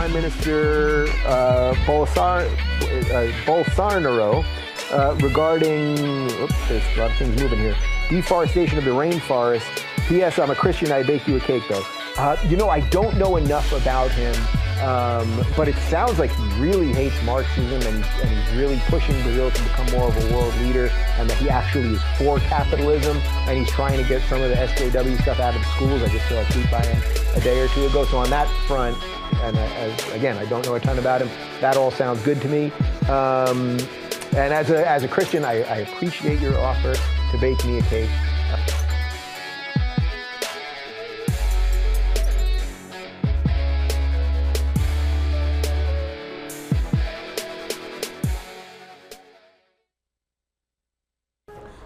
Prime Minister Bolsonaro regarding, there's a lot of things moving here, deforestation of the rainforest. P.S. I'm a Christian, I bake you a cake, though. I don't know enough about him, but it sounds like he really hates Marxism and he's really pushing Brazil to become more of a world leader, and that he actually is for capitalism, and he's trying to get some of the SJW stuff out of schools. I just saw a tweet by him a day or two ago. So on that front, and again, I don't know a ton about him, that all sounds good to me. And as a Christian, I appreciate your offer to bake me a cake.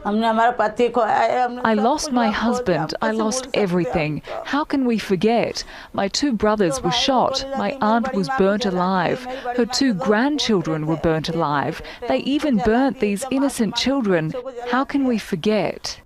I lost my husband. I lost everything. How can we forget? My 2 brothers were shot. My aunt was burnt alive. Her 2 grandchildren were burnt alive. They even burnt these innocent children. How can we forget?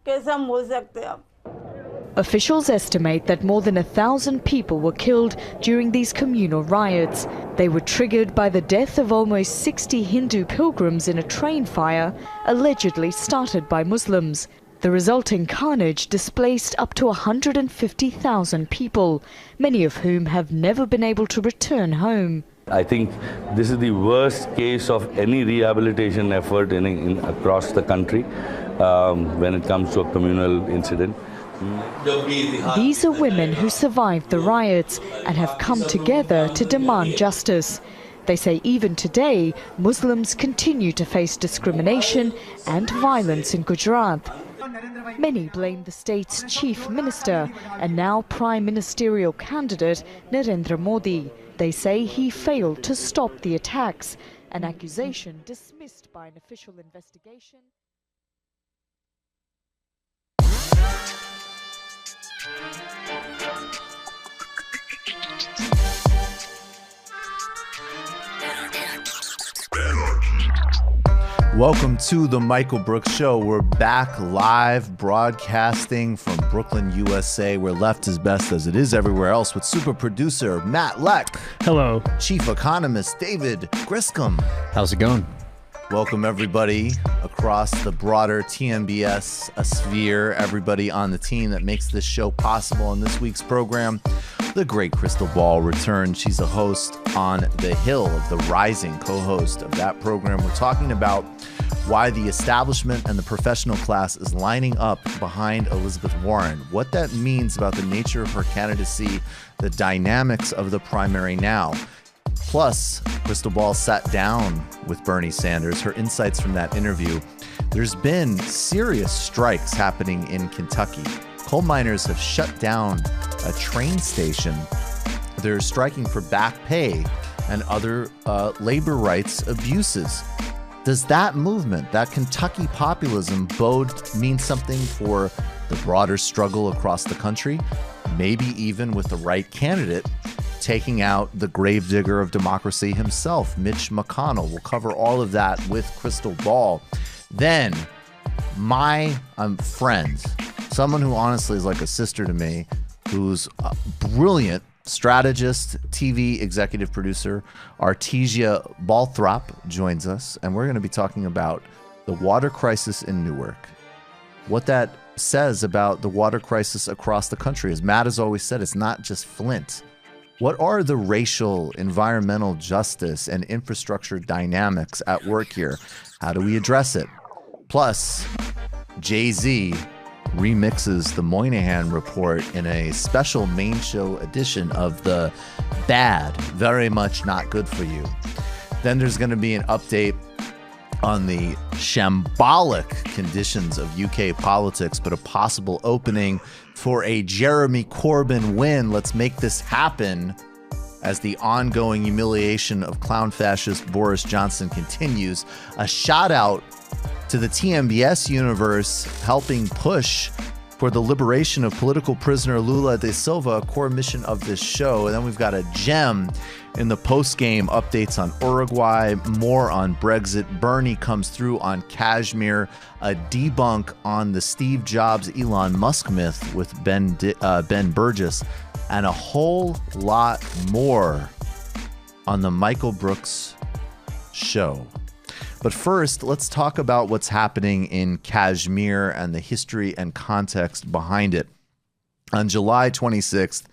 Officials estimate that more than 1,000 people were killed during these communal riots. They were triggered by the death of almost 60 Hindu pilgrims in a train fire, allegedly started by Muslims. The resulting carnage displaced up to 150,000 people, many of whom have never been able to return home. I think this is the worst case of any rehabilitation effort across the country when it comes to a communal incident. These are women who survived the riots and have come together to demand justice. They say even today, Muslims continue to face discrimination and violence in Gujarat. Many blame the state's chief minister and now prime ministerial candidate Narendra Modi. They say he failed to stop the attacks, an accusation dismissed by an official investigation. Welcome to the Michael Brooks Show. We're back live broadcasting from Brooklyn, USA, where left is best as it is everywhere else, with super producer Matt Leck. Hello. Chief economist David Griscom. How's it going? Welcome everybody across the broader TMBS sphere, everybody on the team that makes this show possible. On this week's program, the great Krystal Ball returns. She's a host on The Hill, of The Rising, co-host of that program. We're talking about why the establishment and the professional class is lining up behind Elizabeth Warren, what that means about the nature of her candidacy, the dynamics of the primary now. Plus, Krystal Ball sat down with Bernie Sanders, her insights from that interview. There's been serious strikes happening in Kentucky. Coal miners have shut down a train station. They're striking for back pay and other labor rights abuses. Does that movement, that Kentucky populism, mean something for the broader struggle across the country? Maybe even with the right candidate taking out the gravedigger of democracy himself, Mitch McConnell. We'll cover all of that with Krystal Ball. Then, my friend, someone who honestly is like a sister to me, who's a brilliant strategist, TV executive producer, Artesia Balthrop joins us, and we're going to be talking about the water crisis in Newark. What that says about the water crisis across the country. As Matt has always said, it's not just Flint. What are the racial, environmental justice, and infrastructure dynamics at work here? How do we address it? Plus, Jay-Z remixes the Moynihan Report in a special main show edition of the Bad, Very Much Not Good For You. Then there's going to be an update on the shambolic conditions of UK politics, but a possible opening for a Jeremy Corbyn win. Let's make this happen as the ongoing humiliation of clown fascist Boris Johnson continues. A shout out to the TMBS universe helping push for the liberation of political prisoner Lula da Silva, a core mission of this show. And then we've got a gem in the post-game updates on Uruguay, more on Brexit. Bernie comes through on Kashmir, a debunk on the Steve Jobs, Elon Musk myth with Ben Burgess, and a whole lot more. on the Michael Brooks Show. But first, let's talk about what's happening in Kashmir and the history and context behind it. On July 26th,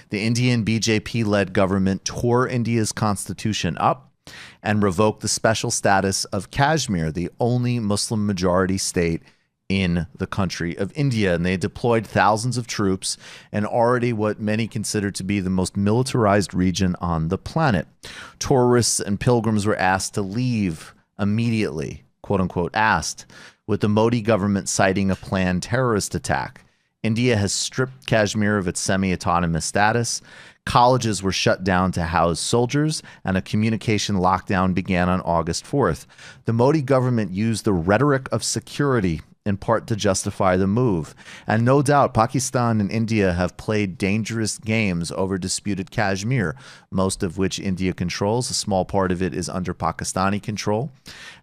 the Indian BJP-led government tore India's constitution up and revoked the special status of Kashmir, the only Muslim-majority state in the country of India. And they deployed thousands of troops in already what many consider to be the most militarized region on the planet. Tourists and pilgrims were asked to leave immediately, quote-unquote asked, with the Modi government citing a planned terrorist attack. India has stripped Kashmir of its semi-autonomous status. Colleges were shut down to house soldiers, and a communication lockdown began on August 4th. The Modi government used the rhetoric of security in part to justify the move. And no doubt, Pakistan and India have played dangerous games over disputed Kashmir, most of which India controls. A small part of it is under Pakistani control.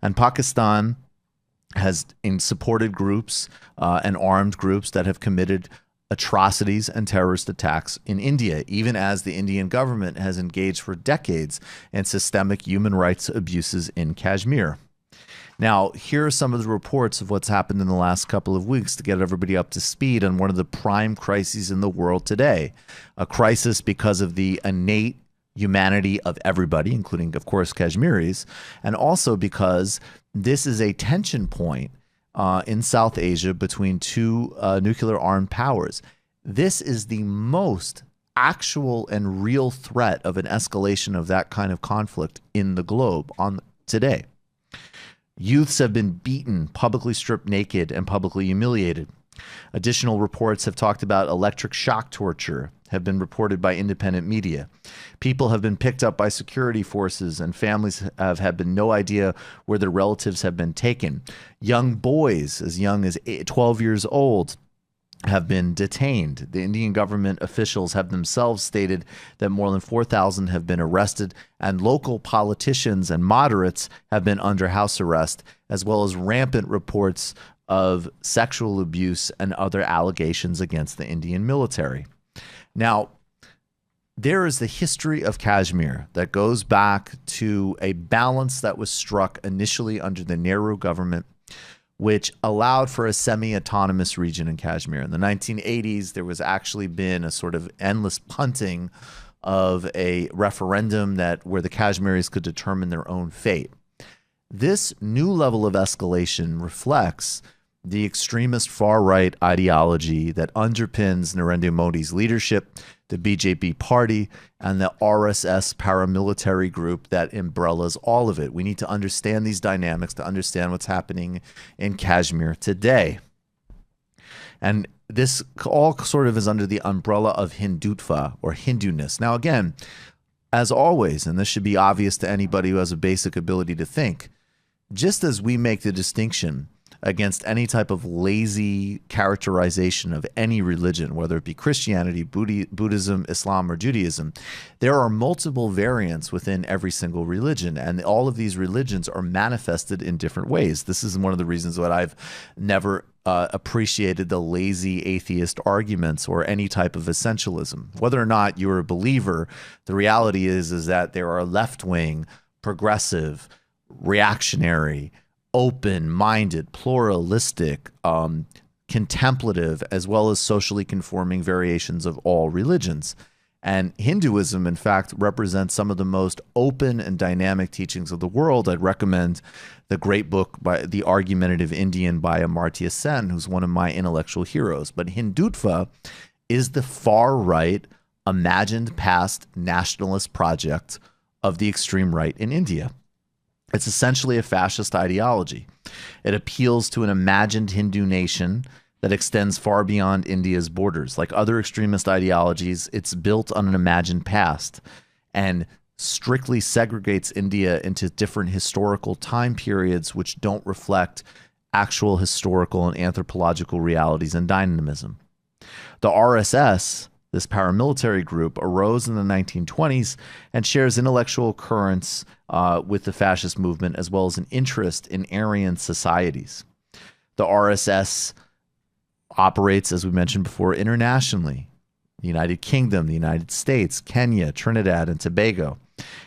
And Pakistan has supported groups and armed groups that have committed atrocities and terrorist attacks in India, even as the Indian government has engaged for decades in systemic human rights abuses in Kashmir. Now, here are some of the reports of what's happened in the last couple of weeks to get everybody up to speed on one of the prime crises in the world today. A crisis because of the innate humanity of everybody, including, of course, Kashmiris, and also because this is a tension point in South Asia between two nuclear-armed powers. This is the most actual and real threat of an escalation of that kind of conflict in the globe today. Youths have been beaten, publicly stripped naked, and publicly humiliated. Additional reports have talked about electric shock torture, have been reported by independent media. People have been picked up by security forces, and families have had no idea where their relatives have been taken. Young boys, as young as 12 years old, have been detained. The Indian government officials have themselves stated that more than 4,000 have been arrested, and local politicians and moderates have been under house arrest, as well as rampant reports of sexual abuse and other allegations against the Indian military. Now, there is the history of Kashmir that goes back to a balance that was struck initially under the Nehru government, which allowed for a semi-autonomous region in Kashmir. In the 1980s, there was actually been a sort of endless punting of a referendum where the Kashmiris could determine their own fate. This new level of escalation reflects the extremist far-right ideology that underpins Narendra Modi's leadership, the BJP party, and the RSS paramilitary group that umbrellas all of it. We need to understand these dynamics to understand what's happening in Kashmir today. And this all sort of is under the umbrella of hindutva, or Hinduness. Now, again, as always, and this should be obvious to anybody who has a basic ability to think, just as we make the distinction against any type of lazy characterization of any religion, whether it be Christianity, Buddhism, Islam, or Judaism, there are multiple variants within every single religion, and all of these religions are manifested in different ways. This is one of the reasons that I've never appreciated the lazy atheist arguments or any type of essentialism. Whether or not you're a believer, the reality is that there are left-wing, progressive, reactionary, open-minded, pluralistic, contemplative, as well as socially conforming variations of all religions. And Hinduism, in fact, represents some of the most open and dynamic teachings of the world. I'd recommend the great book by The Argumentative Indian by Amartya Sen, who's one of my intellectual heroes. But Hindutva is the far-right, imagined past nationalist project of the extreme right in India. It's essentially a fascist ideology. It appeals to an imagined Hindu nation that extends far beyond India's borders. Like other extremist ideologies, it's built on an imagined past and strictly segregates India into different historical time periods which don't reflect actual historical and anthropological realities and dynamism. The RSS, this paramilitary group, arose in the 1920s and shares intellectual currents with the fascist movement, as well as an interest in Aryan societies. The RSS operates, as we mentioned before, internationally. The United Kingdom, the United States, Kenya, Trinidad, and Tobago.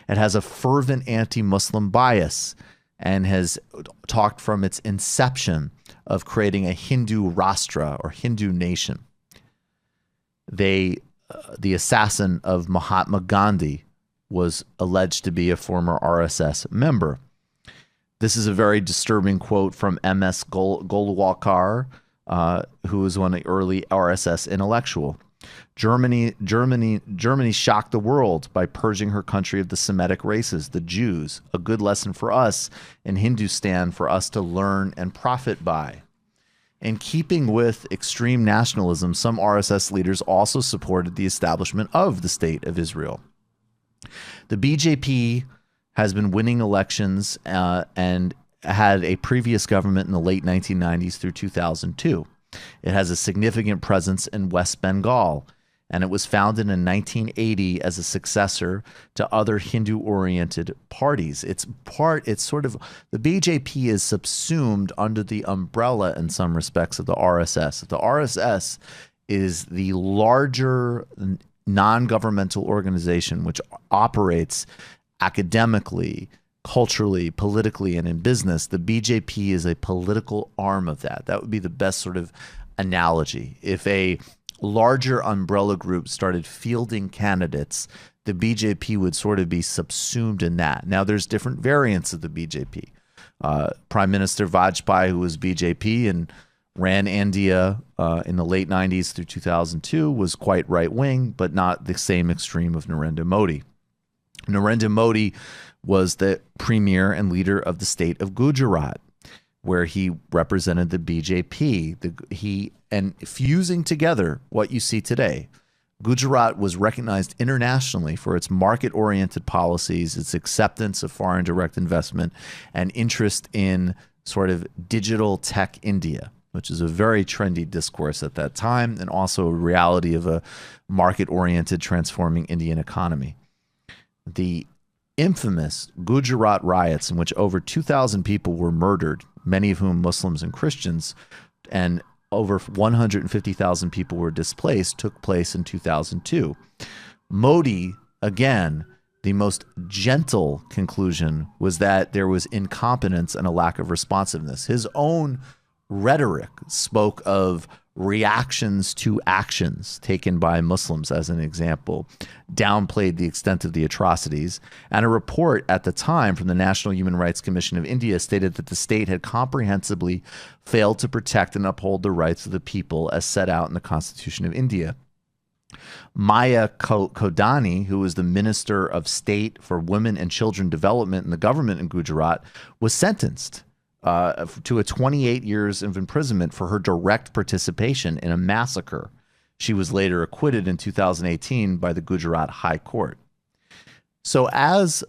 It has a fervent anti-Muslim bias and has talked from its inception of creating a Hindu Rashtra or Hindu nation. The assassin of Mahatma Gandhi was alleged to be a former RSS member. This is a very disturbing quote from M.S. Golwalkar, who was one of the early RSS intellectual. Germany shocked the world by purging her country of the Semitic races, the Jews, a good lesson for us in Hindustan for us to learn and profit by. In keeping with extreme nationalism, some RSS leaders also supported the establishment of the State of Israel. The BJP has been winning elections and had a previous government in the late 1990s through 2002. It has a significant presence in West Bengal, and it was founded in 1980 as a successor to other Hindu-oriented parties. The BJP is subsumed under the umbrella in some respects of the RSS. The RSS is the larger non-governmental organization which operates academically, culturally, politically, and in business. The BJP is a political arm of that. That would be the best sort of analogy. If a larger umbrella group started fielding candidates, the BJP would sort of be subsumed in that. Now, there's different variants of the BJP. Prime Minister Vajpayee, who was BJP and ran India in the late 90s through 2002, was quite right-wing, but not the same extreme of Narendra Modi. Narendra Modi was the premier and leader of the state of Gujarat, where he represented the BJP. And fusing together what you see today, Gujarat was recognized internationally for its market-oriented policies, its acceptance of foreign direct investment, and interest in sort of digital tech India, which is a very trendy discourse at that time, and also a reality of a market-oriented transforming Indian economy. The infamous Gujarat riots, in which over 2,000 people were murdered, many of whom Muslims and Christians, and over 150,000 people were displaced, took place in 2002. Modi, again, the most gentle conclusion was that there was incompetence and a lack of responsiveness. His own rhetoric spoke of reactions to actions taken by Muslims, as an example, downplayed the extent of the atrocities. And a report at the time from the National Human Rights Commission of India stated that the state had comprehensively failed to protect and uphold the rights of the people as set out in the Constitution of India. Maya Kodani, who was the Minister of State for Women and Children Development in the government in Gujarat, was sentenced to a 28 years of imprisonment for her direct participation in a massacre. She was later acquitted in 2018 by the Gujarat High Court. So as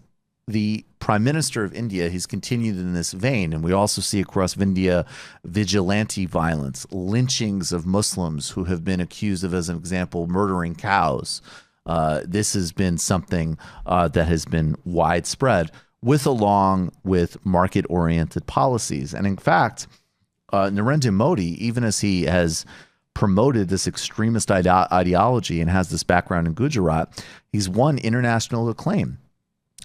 the Prime Minister of India, he's continued in this vein, and we also see across India vigilante violence, lynchings of Muslims who have been accused of, as an example, murdering cows. This has been something that has been widespread, along with market-oriented policies. And in fact, Narendra Modi, even as he has promoted this extremist ideology and has this background in Gujarat, he's won international acclaim.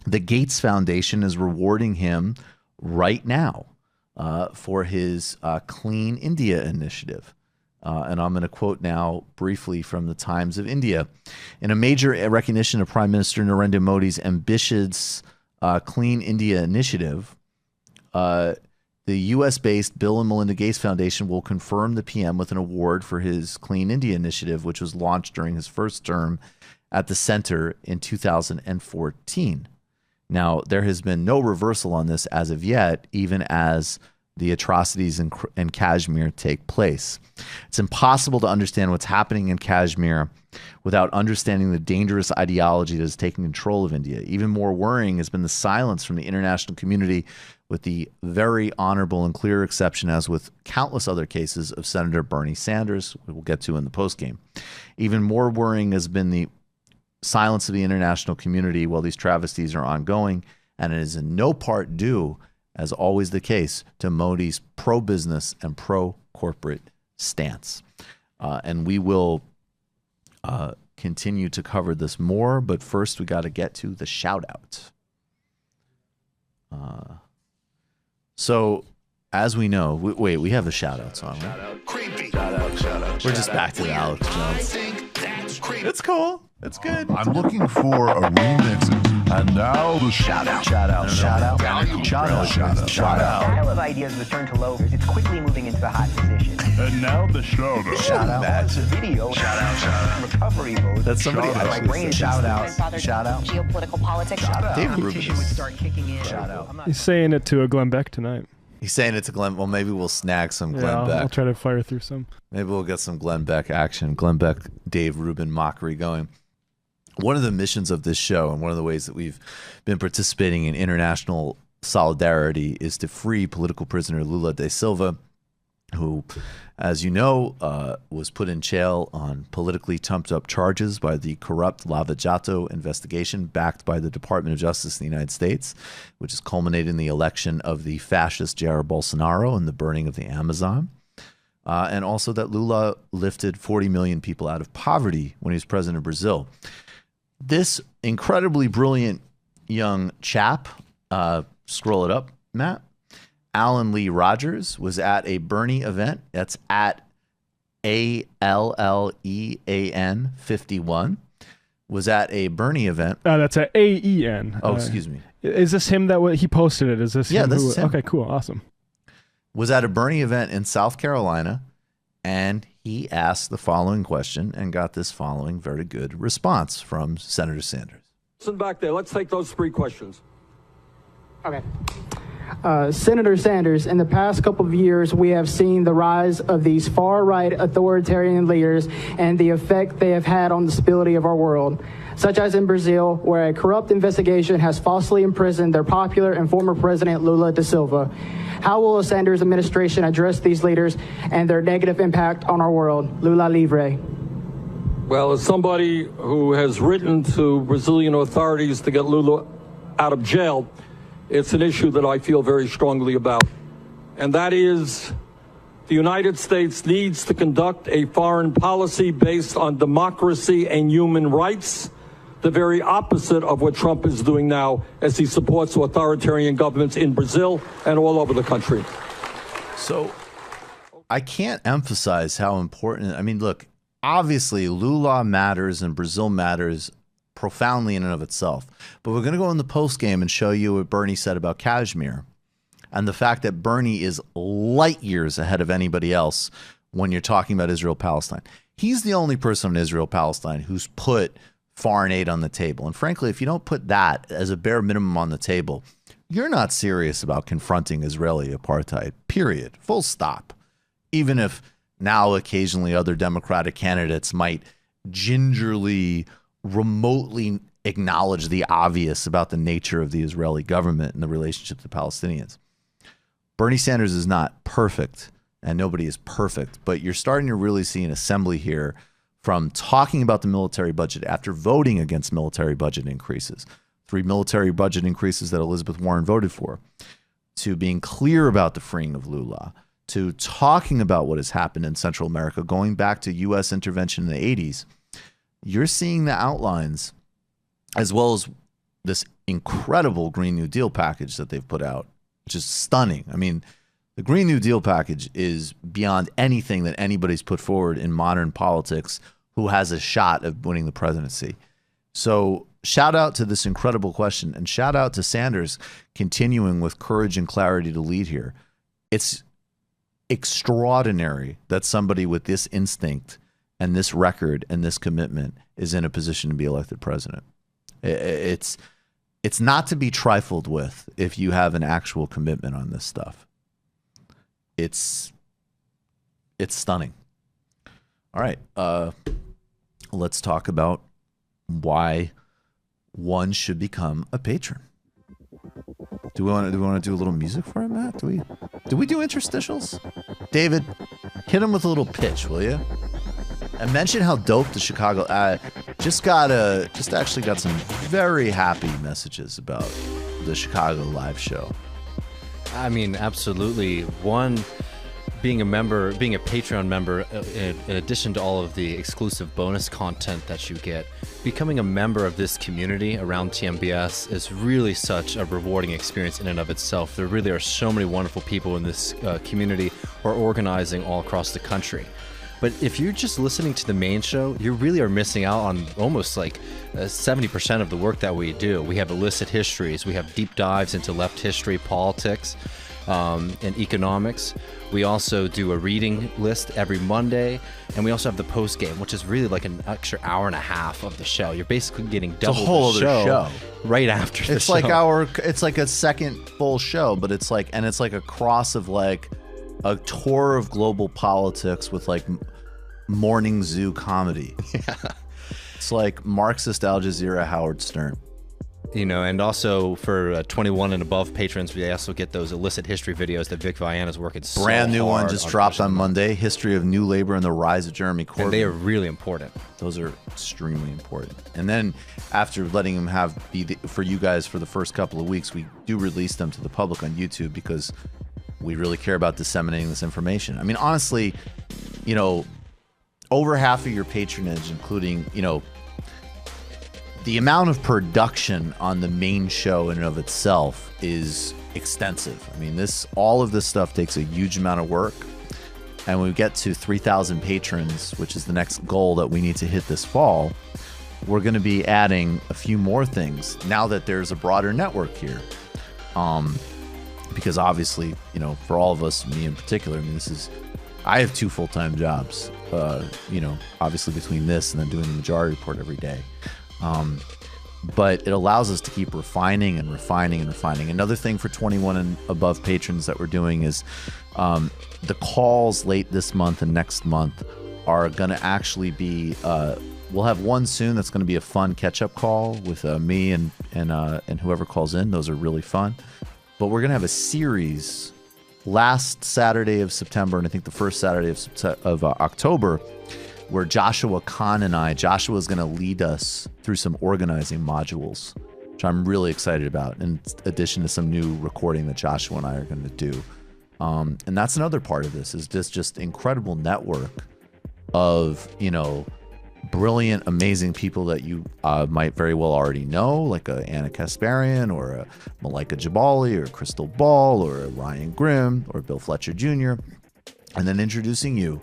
The Gates Foundation is rewarding him right now for his Clean India initiative. And I'm going to quote now briefly from the Times of India. In a major recognition of Prime Minister Narendra Modi's ambitious Clean India initiative, the U.S.-based Bill and Melinda Gates Foundation will confirm the PM with an award for his Clean India initiative, which was launched during his first term at the center in 2014. Now, there has been no reversal on this as of yet, even as the atrocities in Kashmir take place. It's impossible to understand what's happening in Kashmir without understanding the dangerous ideology that is taking control of India. Even more worrying has been the silence from the international community, with the very honorable and clear exception, as with countless other cases, of Senator Bernie Sanders, we will get to in the postgame. Even more worrying has been the silence of the international community while these travesties are ongoing, and it is in no part due, as always the case, to Modi's pro-business and pro-corporate stance. And we will continue to cover this more, but first we got to get to the shout out. So as we know, we have a shout out song, right? Shout out. We're just back to the Alex Jones. It's cool. It's good. I'm looking for a remix, and now the shout out. The pile of ideas was turned to low. It's quickly moving into the hot position. And now the shout out. Shout out. It's a video. Shout out. Recovery mode. That's somebody actually said. Shout out. Shout out. Geopolitical politics. David Rubin would start kicking in. Shout out. He's saying it to a Glenn Beck tonight. He's saying it to Glenn. Well, maybe we'll snag some Glenn Yeah, Beck. I'll try to fire through some. Maybe we'll get some Glenn Beck action. Glenn Beck, Dave Rubin mockery going. One of the missions of this show, and one of the ways that we've been participating in international solidarity, is to free political prisoner Lula da Silva, who, as you know, was put in jail on politically trumped up charges by the corrupt Lava Jato investigation backed by the Department of Justice in the United States, which has culminated in the election of the fascist Jair Bolsonaro and the burning of the Amazon. And also that Lula lifted 40 million people out of poverty when he was president of Brazil. This incredibly brilliant young chap, scroll it up, Matt, Alan Lee Rogers, was at a Bernie event. That's at ALLEAN 51. Was at a Bernie event. That's at AEN. Oh, excuse me. Is this him that he posted it? Is this Yeah, him? this is him. Okay, cool. Awesome. Was at a Bernie event in South Carolina, and he asked the following question and got this following very good response from Senator Sanders. Listen back there. Let's take those 3 questions. Okay. Senator Sanders, in the past couple of years, we have seen the rise of these far-right authoritarian leaders and the effect they have had on the stability of our world, such as in Brazil, where a corrupt investigation has falsely imprisoned their popular and former president Lula da Silva. How will the Sanders administration address these leaders and their negative impact on our world? Lula livre. Well, as somebody who has written to Brazilian authorities to get Lula out of jail, it's an issue that I feel very strongly about. And that is, the United States needs to conduct a foreign policy based on democracy and human rights, the very opposite of what Trump is doing now as he supports authoritarian governments in Brazil and all over the country. So I can't emphasize how important, I mean, look, obviously Lula matters and Brazil matters profoundly in and of itself. But we're going to go in the post game and show you what Bernie said about Kashmir and the fact that Bernie is light years ahead of anybody else when you're talking about Israel-Palestine. He's the only person in Israel-Palestine who's put foreign aid on the table. And frankly, if you don't put that as a bare minimum on the table, you're not serious about confronting Israeli apartheid, period. Full stop. Even if now occasionally other Democratic candidates might gingerly, remotely acknowledge the obvious about the nature of the Israeli government and the relationship to the Palestinians. Bernie Sanders is not perfect, and nobody is perfect, but you're starting to really see an assembly here from talking about the military budget after voting against military budget increases, 3 military budget increases that Elizabeth Warren voted for, to being clear about the freeing of Lula, to talking about what has happened in Central America, going back to U.S. intervention in the 80s. You're seeing the outlines, as well as this incredible Green New Deal package that they've put out, which is stunning. I mean, the Green New Deal package is beyond anything that anybody's put forward in modern politics who has a shot of winning the presidency. So shout out to this incredible question, and shout out to Sanders continuing with courage and clarity to lead here. It's extraordinary that somebody with this instinct and this record and this commitment is in a position to be elected president. It's not to be trifled with if you have an actual commitment on this stuff. It's stunning. All right, let's talk about why one should become a patron. Do we want to do a little music for it, Matt? Do we do interstitials? David, hit him with a little pitch, will you? And mention how dope the Chicago. Just actually got some very happy messages about the Chicago live show. I mean, absolutely. One, being a Patreon member, in addition to all of the exclusive bonus content that you get, becoming a member of this community around TMBS is really such a rewarding experience in and of itself. There really are so many wonderful people in this community who are organizing all across the country. But if you're just listening to the main show, you really are missing out on almost like 70% of the work that we do. We have illicit histories. We have deep dives into left history, politics, and economics. We also do a reading list every Monday, and we also have the post game, which is really like an extra hour and a half of the show. You're basically getting double the show right after the show. It's like a second full show, but it's like a cross of like a tour of global politics with like morning zoo comedy. Yeah. It's like Marxist Al Jazeera Howard Stern. You know, and also for 21 and above patrons, we also get those illicit history videos that Vic Viana's working so Brand new hard one just dropped on Monday, History of New Labor and the Rise of Jeremy Corbyn. And they are really important. Those are extremely important. And then after letting them for you guys for the first couple of weeks, we do release them to the public on YouTube because we really care about disseminating this information. I mean, honestly, you know, over half of your patronage, including, you know, the amount of production on the main show in and of itself is extensive. I mean, all of this stuff takes a huge amount of work. And when we get to 3,000 patrons, which is the next goal that we need to hit this fall, we're going to be adding a few more things now that there's a broader network here. Because obviously, you know, for all of us, me in particular, I mean, I have 2 full-time jobs, you know, obviously between this and then doing the Majority Report every day. But it allows us to keep refining and refining and refining. Another thing for 21 and above patrons that we're doing is the calls late this month and next month are going to actually be, we'll have one soon that's going to be a fun catch-up call with me and whoever calls in. Those are really fun. But we're going to have a series last Saturday of September and I think the first Saturday of October, where Joshua Kahn and Joshua is going to lead us through some organizing modules, which I'm really excited about, in addition to some new recording that Joshua and I are going to do. And that's another part of this, is this just incredible network of, you know, brilliant, amazing people that you might very well already know, like a Anna Kasparian or a Malika Jabali or Krystal Ball or a Ryan Grimm or Bill Fletcher Jr., and then introducing you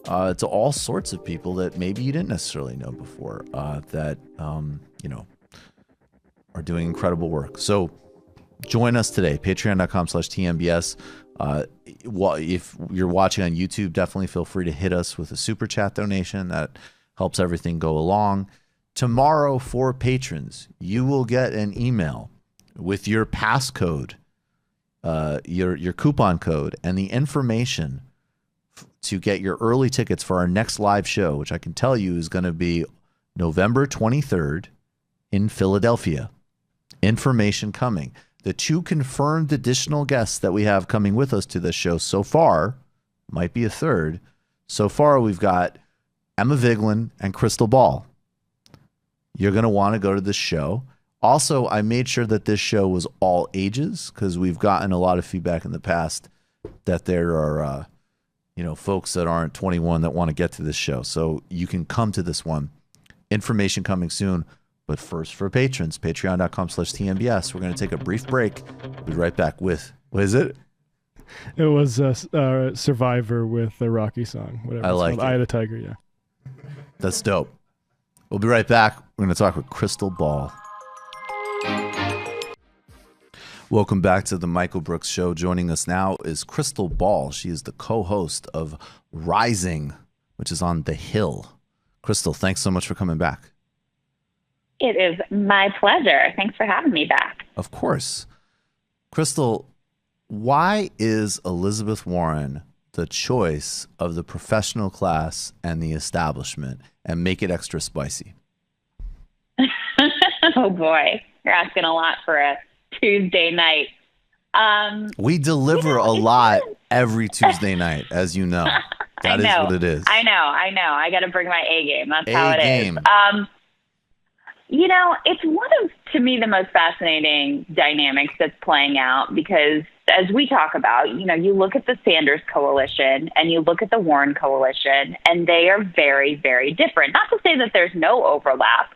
to all sorts of people that maybe you didn't necessarily know before that, you know, are doing incredible work. So join us today, patreon.com/TMBS. If you're watching on YouTube, definitely feel free to hit us with a super chat donation. That helps everything go along. Tomorrow for patrons, you will get an email with your passcode, your coupon code, and the information to get your early tickets for our next live show, which I can tell you is going to be November 23rd in Philadelphia. Information coming. The 2 confirmed additional guests that we have coming with us to this show so far, might be a third. So far, we've got Emma Vigeland and Krystal Ball. You're going to want to go to this show. Also, I made sure that this show was all ages because we've gotten a lot of feedback in the past that there are you know, folks that aren't 21 that want to get to this show. So you can come to this one. Information coming soon. But first for patrons, patreon.com/TMBS. We're going to take a brief break. We'll be right back with, what is it? It was Survivor with the Rocky song. Whatever. I like it. Eye of the Tiger, yeah. That's dope. We'll be right back. We're going to talk with Krystal Ball. Welcome back to the Michael Brooks Show. Joining us now is Krystal Ball. She is the co-host of Rising, which is on The Hill. Krystal, thanks so much for coming back. It is my pleasure. Thanks for having me back. Of course. Krystal, why is Elizabeth Warren the choice of the professional class and the establishment? And make it extra spicy. Oh, boy. You're asking a lot for a Tuesday night. We deliver a lot every Tuesday night, as you know. That is what it is. I know. I got to bring my A game. That's how it is. A-game. You know, it's one of to me, the most fascinating dynamics that's playing out, because as we talk about, you look at the Sanders coalition and you look at the Warren coalition, and they are very, very different. Not to say that there's no overlap,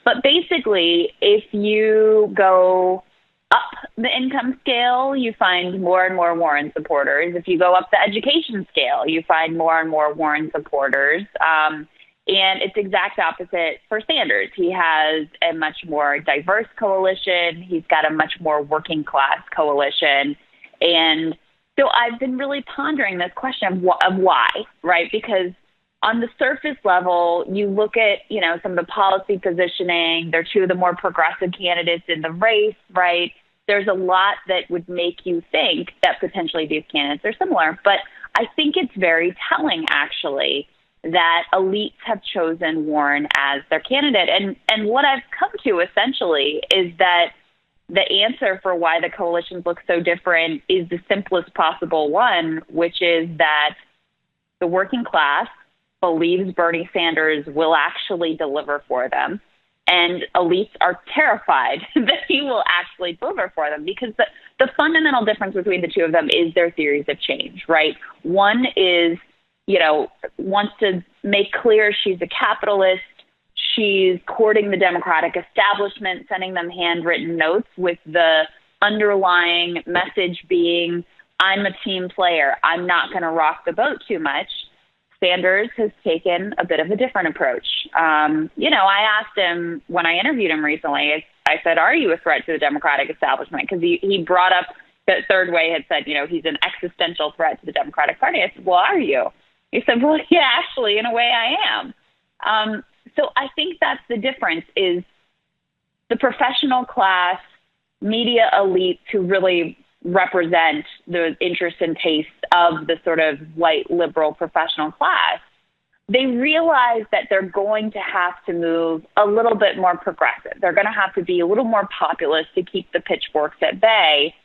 but basically, if you go up the income scale, you find more and more Warren supporters. If you go up the education scale, you find more and more Warren supporters. And it's exact opposite for Sanders. He has a much more diverse coalition. He's got a much more working class coalition. And so I've been really pondering this question of why, right? Because on the surface level, you look at, some of the policy positioning. They're two of the more progressive candidates in the race, right? There's a lot that would make you think that potentially these candidates are similar. But I think it's very telling, actually, that elites have chosen Warren as their candidate. And what I've come to essentially is that the answer for why the coalitions look so different is the simplest possible one, which is that the working class believes Bernie Sanders will actually deliver for them. And elites are terrified that he will actually deliver for them, because the fundamental difference between the two of them is their theories of change, right? One is, wants to make clear she's a capitalist. She's courting the Democratic establishment, sending them handwritten notes with the underlying message being, I'm a team player. I'm not going to rock the boat too much. Sanders has taken a bit of a different approach. I asked him when I interviewed him recently, I said, are you a threat to the Democratic establishment? Because he brought up that Third Way had said, he's an existential threat to the Democratic Party. I said, well, are you? He said, well, yeah, actually, in a way I am. So I think that's the difference, is the professional class, media elites who really represent the interests and tastes of the sort of white liberal professional class. They realize that they're going to have to move a little bit more progressive. They're going to have to be a little more populist to keep the pitchforks at bay.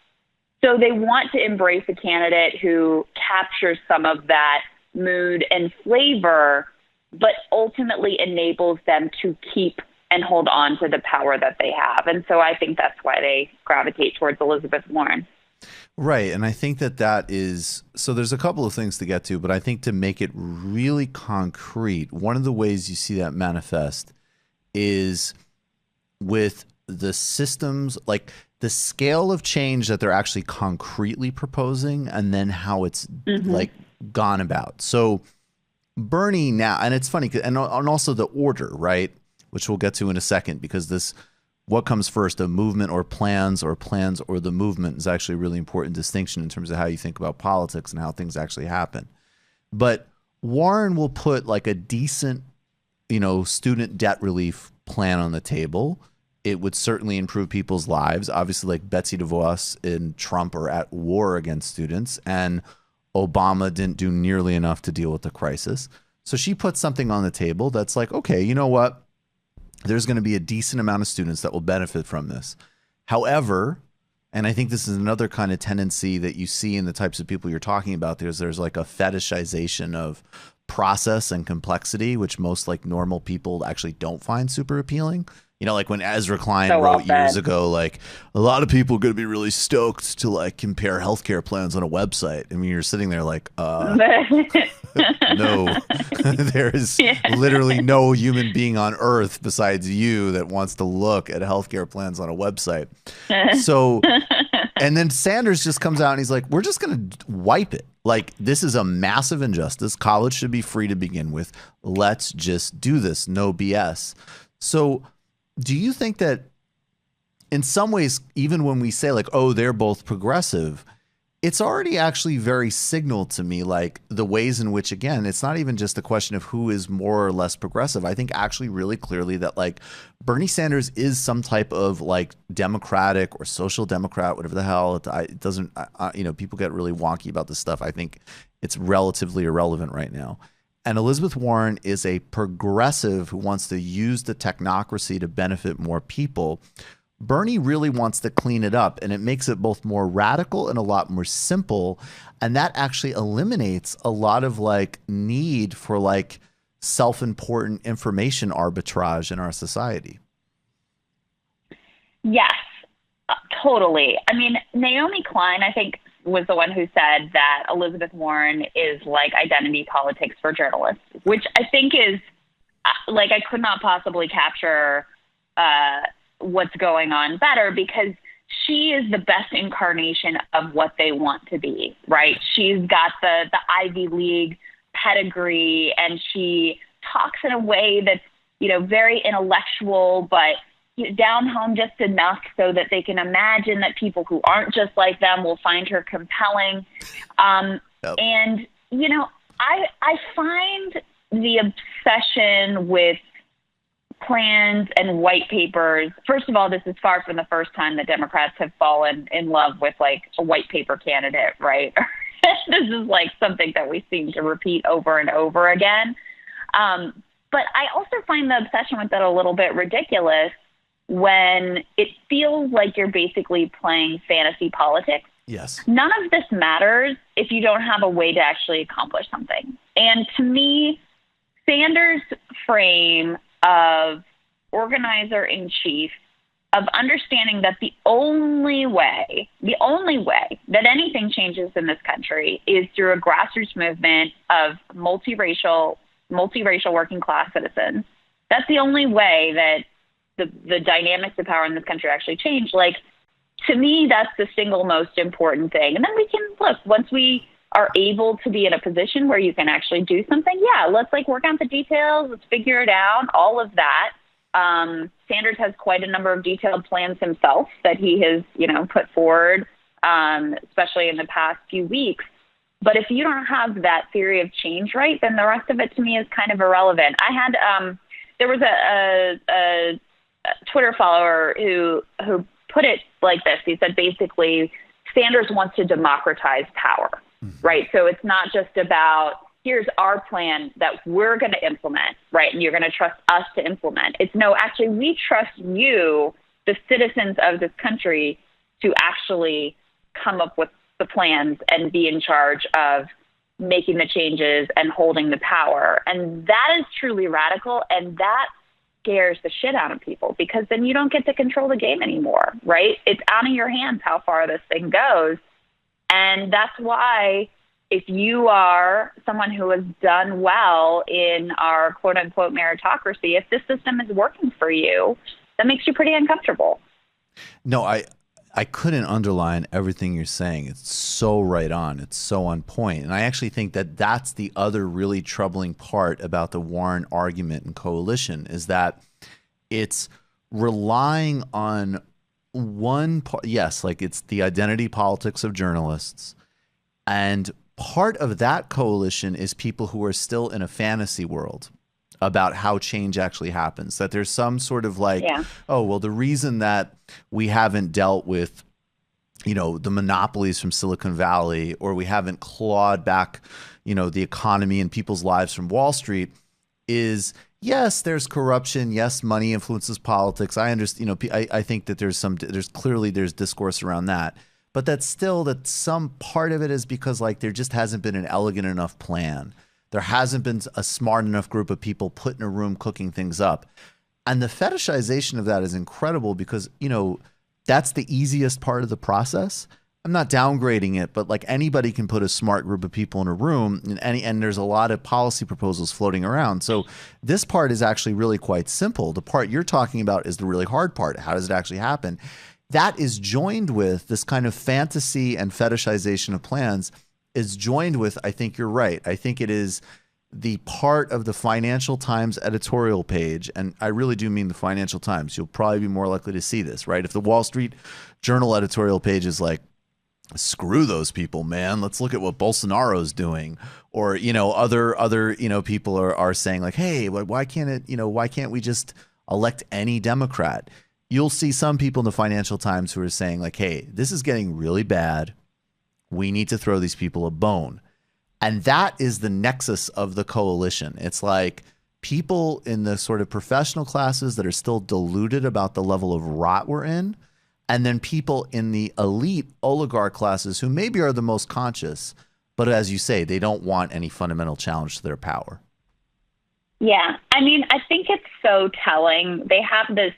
So they want to embrace a candidate who captures some of that mood and flavor, but ultimately enables them to keep and hold on to the power that they have. And so I think that's why they gravitate towards Elizabeth Warren. Right. And I think that is, so there's a couple of things to get to, but I think to make it really concrete, one of the ways you see that manifest is with the systems, like the scale of change that they're actually concretely proposing, and then how it's like gone about. So Bernie now, and it's funny, and also the order, right? Which we'll get to in a second, because this, what comes first, a movement or plans or the movement, is actually a really important distinction in terms of how you think about politics and how things actually happen. But Warren will put like a decent, student debt relief plan on the table. It would certainly improve people's lives. Obviously, like Betsy DeVos and Trump are at war against students, and Obama didn't do nearly enough to deal with the crisis. So she puts something on the table that's like, okay, you know what? There's going to be a decent amount of students that will benefit from this. However, and I think this is another kind of tendency that you see in the types of people you're talking about, there's like a fetishization of process and complexity, which most like normal people actually don't find super appealing. Like when Ezra Klein wrote years ago, like a lot of people are going to be really stoked to like compare healthcare plans on a website. I mean, you're sitting there like, no, there is literally no human being on earth besides you that wants to look at healthcare plans on a website. So, and then Sanders just comes out and he's like, we're just going to wipe it. Like, this is a massive injustice. College should be free to begin with. Let's just do this. No BS. So do you think that in some ways, even when we say like, oh, they're both progressive, it's already actually very signal to me, like the ways in which, again, it's not even just a question of who is more or less progressive. I think actually really clearly that like Bernie Sanders is some type of like Democratic or social democrat, whatever the hell. It doesn't, people get really wonky about this stuff. I think it's relatively irrelevant right now. And Elizabeth Warren is a progressive who wants to use the technocracy to benefit more people. Bernie really wants to clean it up, and it makes it both more radical and a lot more simple. And that actually eliminates a lot of like need for like self-important information arbitrage in our society. Yes, totally. I mean, Naomi Klein, I think, was the one who said that Elizabeth Warren is like identity politics for journalists, which I think is like, I could not possibly capture what's going on better, because she is the best incarnation of what they want to be, right? She's got the Ivy League pedigree, and she talks in a way that's, very intellectual, but down home just enough so that they can imagine that people who aren't just like them will find her compelling. Yep. And, I find the obsession with plans and white papers. First of all, this is far from the first time that Democrats have fallen in love with like a white paper candidate, right? This is like something that we seem to repeat over and over again. But I also find the obsession with it a little bit ridiculous when it feels like you're basically playing fantasy politics. Yes. None of this matters if you don't have a way to actually accomplish something. And to me, Sanders' frame of organizer-in-chief, of understanding that the only way that anything changes in this country is through a grassroots movement of multiracial working class citizens. That's the only way that the dynamics of power in this country actually change. Like, to me, that's the single most important thing. And then we can look, once we are able to be in a position where you can actually do something, let's like work out the details, let's figure it out, all of that. Sanders has quite a number of detailed plans himself that he has, put forward, especially in the past few weeks. But if you don't have that theory of change right, then the rest of it to me is kind of irrelevant. I had there was a Twitter follower who put it like this. He said basically Sanders wants to democratize power, right? So it's not just about here's our plan that we're going to implement, right? And you're going to trust us to implement. It's no, actually, we trust you, the citizens of this country, to actually come up with the plans and be in charge of making the changes and holding the power. And that is truly radical. And that scares the shit out of people, because then you don't get to control the game anymore, right? It's out of your hands how far this thing goes. And that's why if you are someone who has done well in our quote unquote meritocracy, if this system is working for you, that makes you pretty uncomfortable. No, I couldn't underline everything you're saying. It's so right on. It's so on point. And I actually think that that's the other really troubling part about the Warren argument and coalition, is that it's relying on one part. Yes, like it's the identity politics of journalists. And part of that coalition is people who are still in a fantasy world about how change actually happens, that there's some sort of like, oh, well, the reason that we haven't dealt with, the monopolies from Silicon Valley, or we haven't clawed back, the economy and people's lives from Wall Street is, yes, there's corruption. Yes, money influences politics. I understand, I think that there's clearly discourse around that. But that's still that some part of it is because like there just hasn't been an elegant enough plan. There hasn't been a smart enough group of people put in a room cooking things up. And the fetishization of that is incredible because, that's the easiest part of the process. I'm not downgrading it, but like anybody can put a smart group of people in a room, and there's a lot of policy proposals floating around. So this part is actually really quite simple. The part you're talking about is the really hard part. How does it actually happen? That is joined with this kind of fantasy and fetishization of plans is joined with, I think you're right. I think it is the part of the Financial Times editorial page, and I really do mean the Financial Times. You'll probably be more likely to see this, right? If the Wall Street Journal editorial page is like, screw those people, man, let's look at what Bolsonaro's doing, or, other people are saying like, hey, why can't we just elect any Democrat? You'll see some people in the Financial Times who are saying like, hey, this is getting really bad. We need to throw these people a bone. And that is the nexus of the coalition. It's like people in the sort of professional classes that are still deluded about the level of rot we're in, and then people in the elite oligarch classes who maybe are the most conscious, but as you say, they don't want any fundamental challenge to their power. Yeah. I mean, I think it's so telling. They have this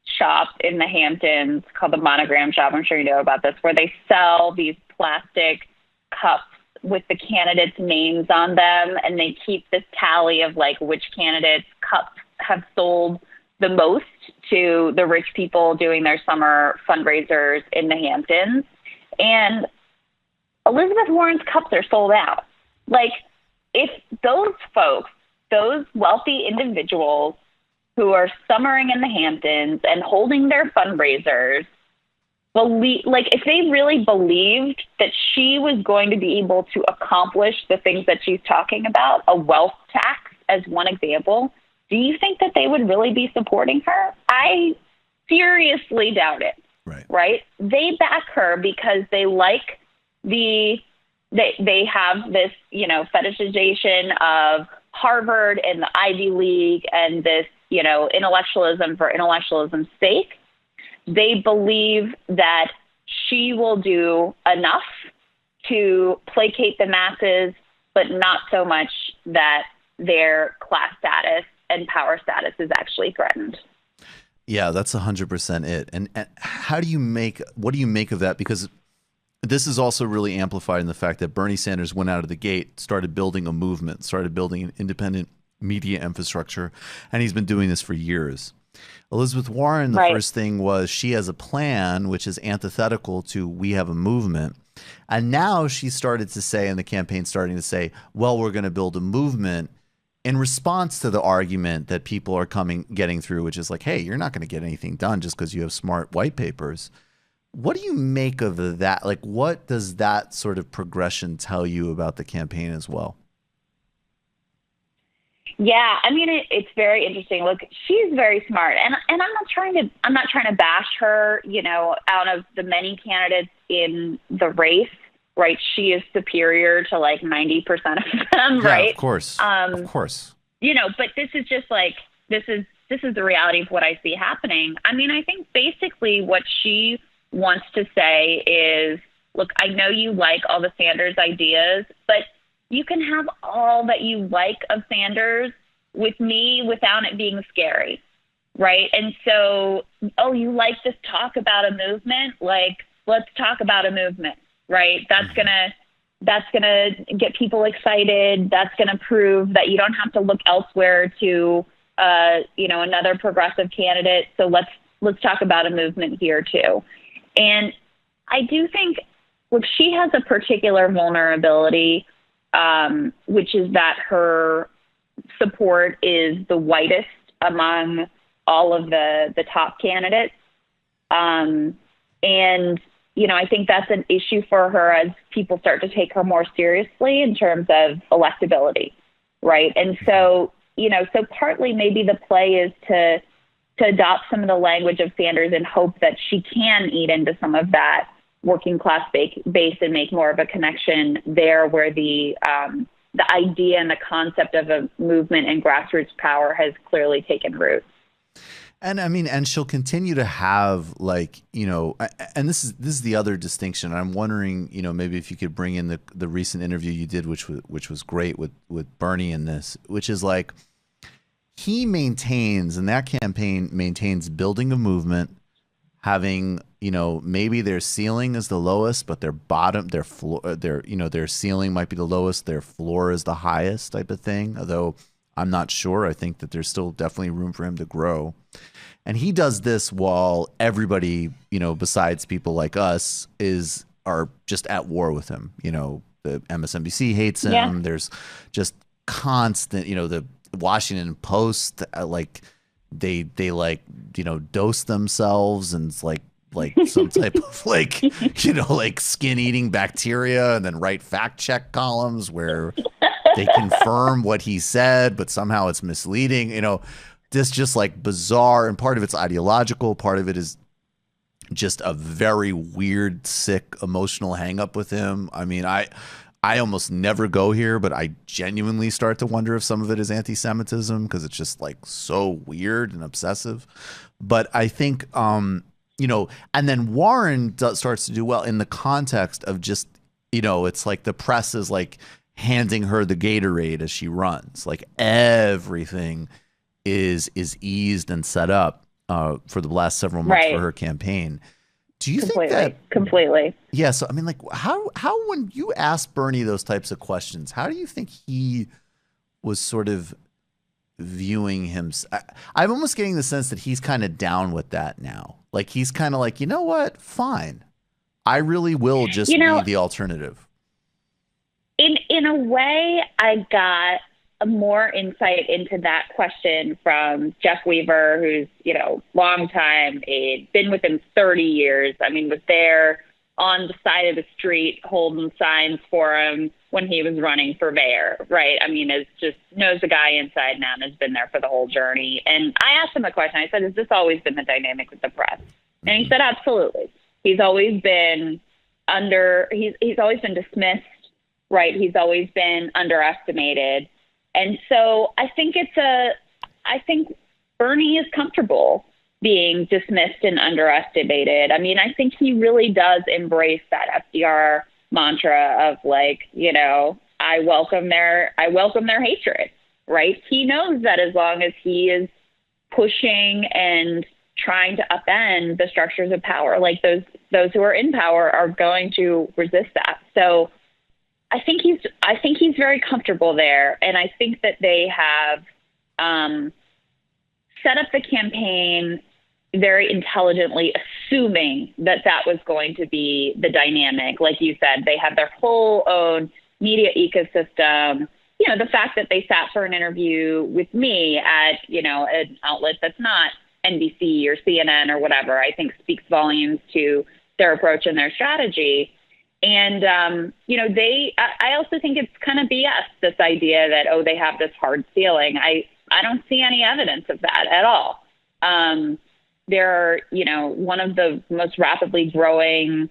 shop in the Hamptons called the Monogram Shop. I'm sure you know about this, where they sell these plastic cups with the candidates' names on them, and they keep this tally of like which candidates' cups have sold the most to the rich people doing their summer fundraisers in the Hamptons. And Elizabeth Warren's cups are sold out. Like, if those folks, those wealthy individuals who are summering in the Hamptons and holding their fundraisers, if they really believed that she was going to be able to accomplish the things that she's talking about, a wealth tax as one example, do you think that they would really be supporting her? I seriously doubt it. Right? They back her because they like they have this, fetishization of Harvard and the Ivy League and this, intellectualism for intellectualism's sake. They believe that she will do enough to placate the masses, but not so much that their class status and power status is actually threatened. Yeah, that's 100% it. And what do you make of that? Because this is also really amplified in the fact that Bernie Sanders went out of the gate, started building a movement, started building an independent media infrastructure, and he's been doing this for years. Elizabeth Warren, the first thing was she has a plan, which is antithetical to we have a movement. And now she started to say, and the campaign starting to say, well, we're going to build a movement in response to the argument that people are getting through, which is like, hey, you're not going to get anything done just because you have smart white papers. What do you make of that? Like, what does that sort of progression tell you about the campaign as well? Yeah, I mean, it's very interesting. Look, she's very smart, and I'm not trying to bash her. Out of the many candidates in the race, right? She is superior to like 90% of them, right? Of course, of course. But this is just like this is the reality of what I see happening. I mean, I think basically what she wants to say is, look, I know you like all the Sanders ideas, but you can have all that you like of Sanders with me without it being scary, right? And so, you like this talk about a movement? Like, let's talk about a movement, right? That's gonna get people excited. That's gonna prove that you don't have to look elsewhere to, another progressive candidate. So let's talk about a movement here too. And I do think, look, she has a particular vulnerability, which is that her support is the whitest among all of the top candidates. And, I think that's an issue for her as people start to take her more seriously in terms of electability, right? And so, so partly maybe the play is to adopt some of the language of Sanders and hope that she can eat into some of that working class base and make more of a connection there where the idea and the concept of a movement and grassroots power has clearly taken root. And I mean, and she'll continue to have and this is the other distinction. I'm wondering, maybe if you could bring in the recent interview you did, which was great with Bernie in this, which is like, he maintains, and that campaign maintains building a movement, having, maybe their ceiling is the lowest, but their floor, their ceiling might be the lowest, their floor is the highest type of thing. Although I'm not sure. I think that there's still definitely room for him to grow. And he does this while everybody, besides people like us are just at war with him. The MSNBC hates him. Yeah. There's just constant, the Washington Post, they dose themselves and it's like some type of skin eating bacteria, and then write fact check columns where they confirm what he said, but somehow it's misleading. This just like bizarre, and part of it's ideological, part of it is just a very weird, sick, emotional hang up with him. I mean, I almost never go here, but I genuinely start to wonder if some of it is anti-Semitism because it's just like so weird and obsessive. But I think, and then Warren starts to do well in the context of just, it's like the press is like handing her the Gatorade as she runs. Like everything is eased and set up. for the last several months for her campaign. Do you think that completely? Yeah. So I mean, like, how when you ask Bernie those types of questions, how do you think he was sort of viewing him? I'm almost getting the sense that he's kind of down with that now. Like he's kind of like, you know what? Fine, I really will just be the alternative. In a way, I got more insight into that question from Jeff Weaver, who's, long time aide, been with him 30 years. I mean, was there on the side of the street holding signs for him when he was running for mayor, right? I mean, knows the guy inside now and has been there for the whole journey. And I asked him a question. I said, has this always been the dynamic with the press? And he said, absolutely. He's always been he's always been dismissed, right? He's always been underestimated. And so I think Bernie is comfortable being dismissed and underestimated. I mean, I think he really does embrace that FDR mantra of like, I welcome their hatred, right? He knows that as long as he is pushing and trying to upend the structures of power, like those who are in power are going to resist that. So I think he's very comfortable there, and I think that they have set up the campaign very intelligently, assuming that was going to be the dynamic. Like you said, they have their whole own media ecosystem. The fact that they sat for an interview with me at an outlet that's not NBC or CNN or whatever, I think speaks volumes to their approach and their strategy. And, I also think it's kind of BS, this idea that, they have this hard ceiling. I don't see any evidence of that at all. They're, one of the most rapidly growing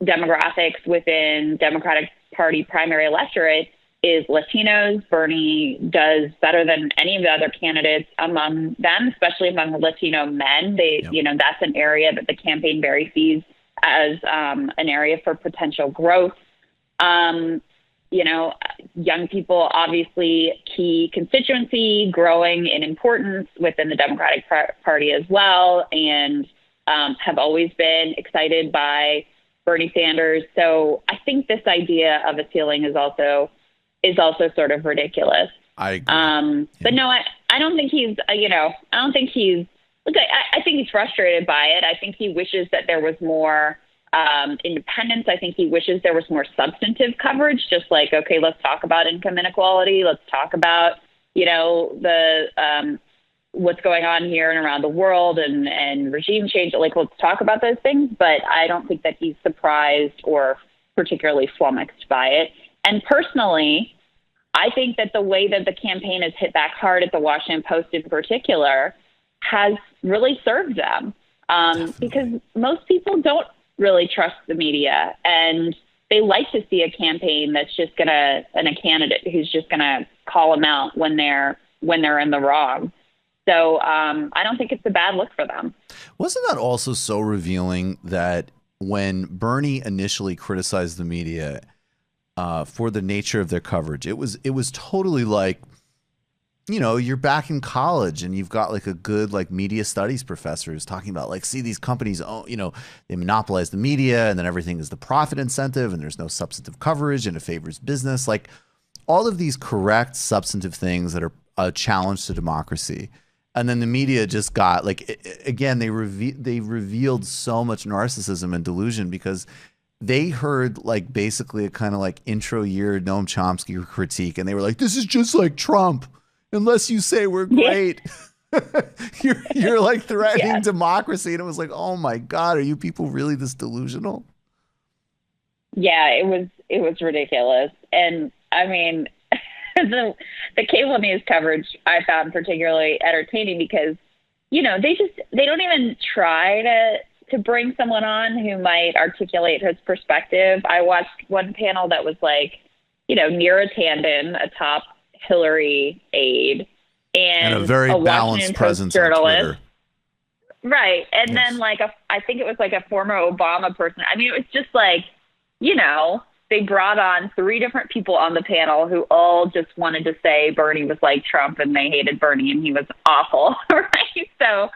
demographics within Democratic Party primary electorate is Latinos. Bernie does better than any of the other candidates among them, especially among the Latino men. That's an area that the campaign very sees as an area for potential growth. Young people, obviously, key constituency, growing in importance within the Democratic Party as well, and have always been excited by Bernie Sanders. So I think this idea of a ceiling is also sort of ridiculous. I agree. But no, I don't think he's, I think he's frustrated by it. I think he wishes that there was more independence. I think he wishes there was more substantive coverage, just like, okay, let's talk about income inequality. Let's talk about, what's going on here and around the world and regime change. Like, let's talk about those things. But I don't think that he's surprised or particularly flummoxed by it. And personally, I think that the way that the campaign has hit back hard at the Washington Post in particular has really served them, because most people don't really trust the media, and they like to see a campaign that's just and a candidate who's just gonna call them out when they're in the wrong. So I don't think it's a bad look for them. Wasn't that also so revealing that when Bernie initially criticized the media for the nature of their coverage, it was totally like, you're back in college and you've got like a good like media studies professor who's talking about like, see, these companies, they monopolize the media and then everything is the profit incentive and there's no substantive coverage and it favors business. Like all of these correct substantive things that are a challenge to democracy. And then the media just got like, again, they revealed so much narcissism and delusion because they heard like basically a kind of like intro year Noam Chomsky critique. And they were like, this is just like Trump. Unless you say we're great, you're like threatening democracy. And it was like, oh my God, are you people really this delusional? Yeah, it was ridiculous. And I mean, the cable news coverage I found particularly entertaining because, they don't even try to bring someone on who might articulate his perspective. I watched one panel that was like, Neera Tanden, a top Hillary aide, and a very balanced presence on Twitter. Right. And then I think it was like a former Obama person. I mean, it was just like, they brought on 3 different people on the panel who all just wanted to say Bernie was like Trump and they hated Bernie and he was awful. Right. So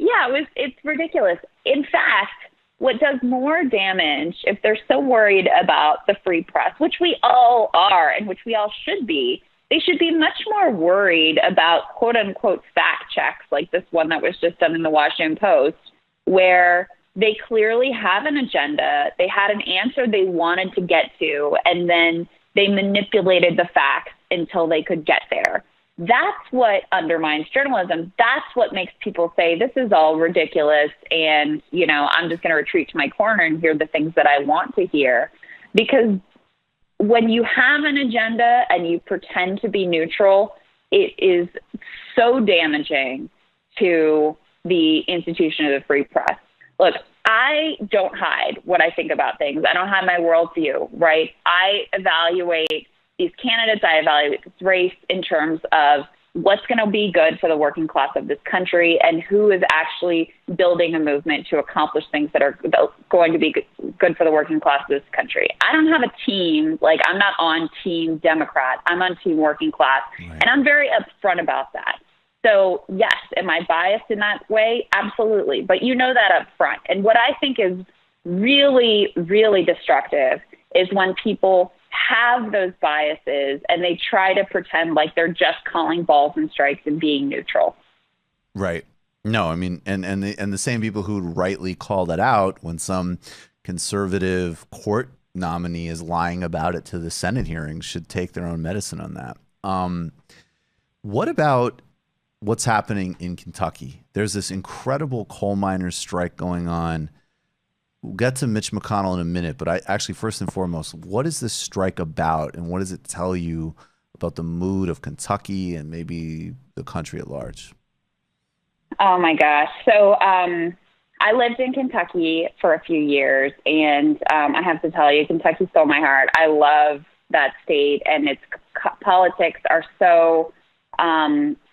Yeah, it's ridiculous. In fact, what does more damage, if they're so worried about the free press, which we all are and which we all should be, they should be much more worried about quote unquote fact checks like this one that was just done in the Washington Post, where they clearly have an agenda. They had an answer they wanted to get to, and then they manipulated the facts until they could get there. That's what undermines journalism. That's what makes people say, this is all ridiculous, and, I'm just going to retreat to my corner and hear the things that I want to hear. Because when you have an agenda and you pretend to be neutral, it is so damaging to the institution of the free press. Look, I don't hide what I think about things. I don't hide my worldview, right? I evaluate these candidates, I evaluate this race in terms of what's going to be good for the working class of this country and who is actually building a movement to accomplish things that are going to be good for the working class of this country. I don't have a team, like I'm not on Team Democrat, I'm on Team Working Class, right. And I'm very upfront about that. So yes, am I biased in that way? Absolutely. But you know that up front. And what I think is really, really destructive is when people have those biases and they try to pretend like they're just calling balls and strikes and being neutral. Right. No, I mean, and the same people who rightly call that out when some conservative court nominee is lying about it to the Senate hearings should take their own medicine on that. What about what's happening in Kentucky? There's this incredible coal miners strike going on. We'll get to Mitch McConnell in a minute, but I actually, first and foremost, what is this strike about, and what does it tell you about the mood of Kentucky and maybe the country at large? Oh my gosh. So I lived in Kentucky for a few years, and I have to tell you, Kentucky stole my heart. I love that state, and its politics are so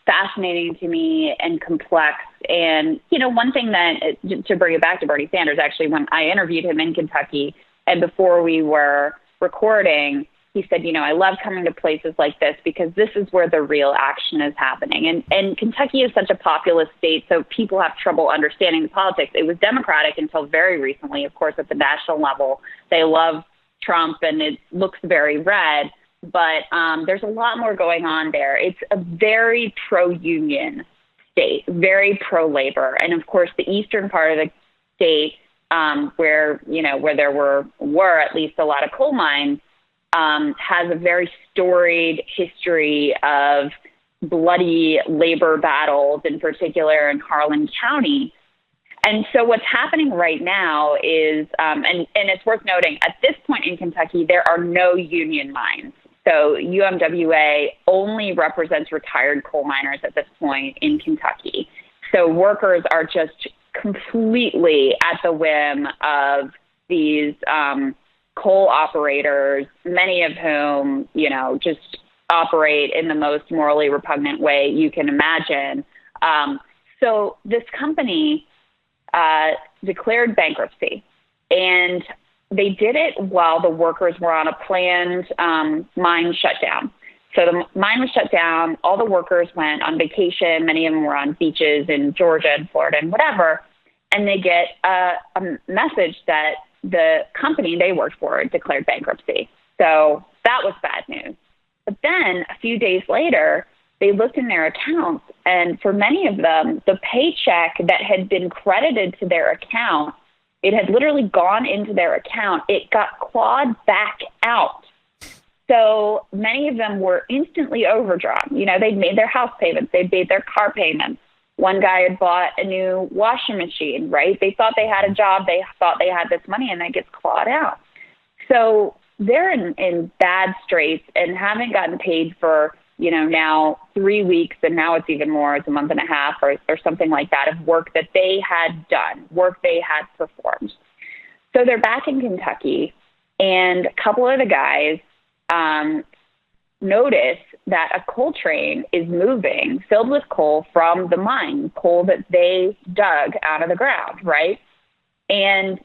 fascinating to me and complex. And, one thing that, to bring it back to Bernie Sanders, actually, when I interviewed him in Kentucky and before we were recording, he said, I love coming to places like this because this is where the real action is happening. And Kentucky is such a populous state, so people have trouble understanding the politics. It was Democratic until very recently. Of course, at the national level, they love Trump and it looks very red. But there's a lot more going on there. It's a very pro-union state, very pro-labor. And, of course, the eastern part of the state where there were at least a lot of coal mines has a very storied history of bloody labor battles, in particular in Harlan County. And so what's happening right now is, and it's worth noting, at this point in Kentucky, there are no union mines. So UMWA only represents retired coal miners at this point in Kentucky. So workers are just completely at the whim of these coal operators, many of whom, just operate in the most morally repugnant way you can imagine. So this company declared bankruptcy, and they did it while the workers were on a planned mine shutdown. So the mine was shut down. All the workers went on vacation. Many of them were on beaches in Georgia and Florida and whatever. And they get a message that the company they worked for declared bankruptcy. So that was bad news. But then a few days later, they looked in their accounts, and for many of them, the paycheck that had been credited to their account, it had literally gone into their account. It got clawed back out. So many of them were instantly overdrawn. They'd made their house payments. They'd made their car payments. One guy had bought a new washing machine, right? They thought they had a job. They thought they had this money, and that gets clawed out. So they're in bad straits and haven't gotten paid for, now 3 weeks, and now it's even more. It's a month and a half or something like that of work that they had done, work they had performed. So they're back in Kentucky, and a couple of the guys notice that a coal train is moving, filled with coal from the mine, coal that they dug out of the ground, right? And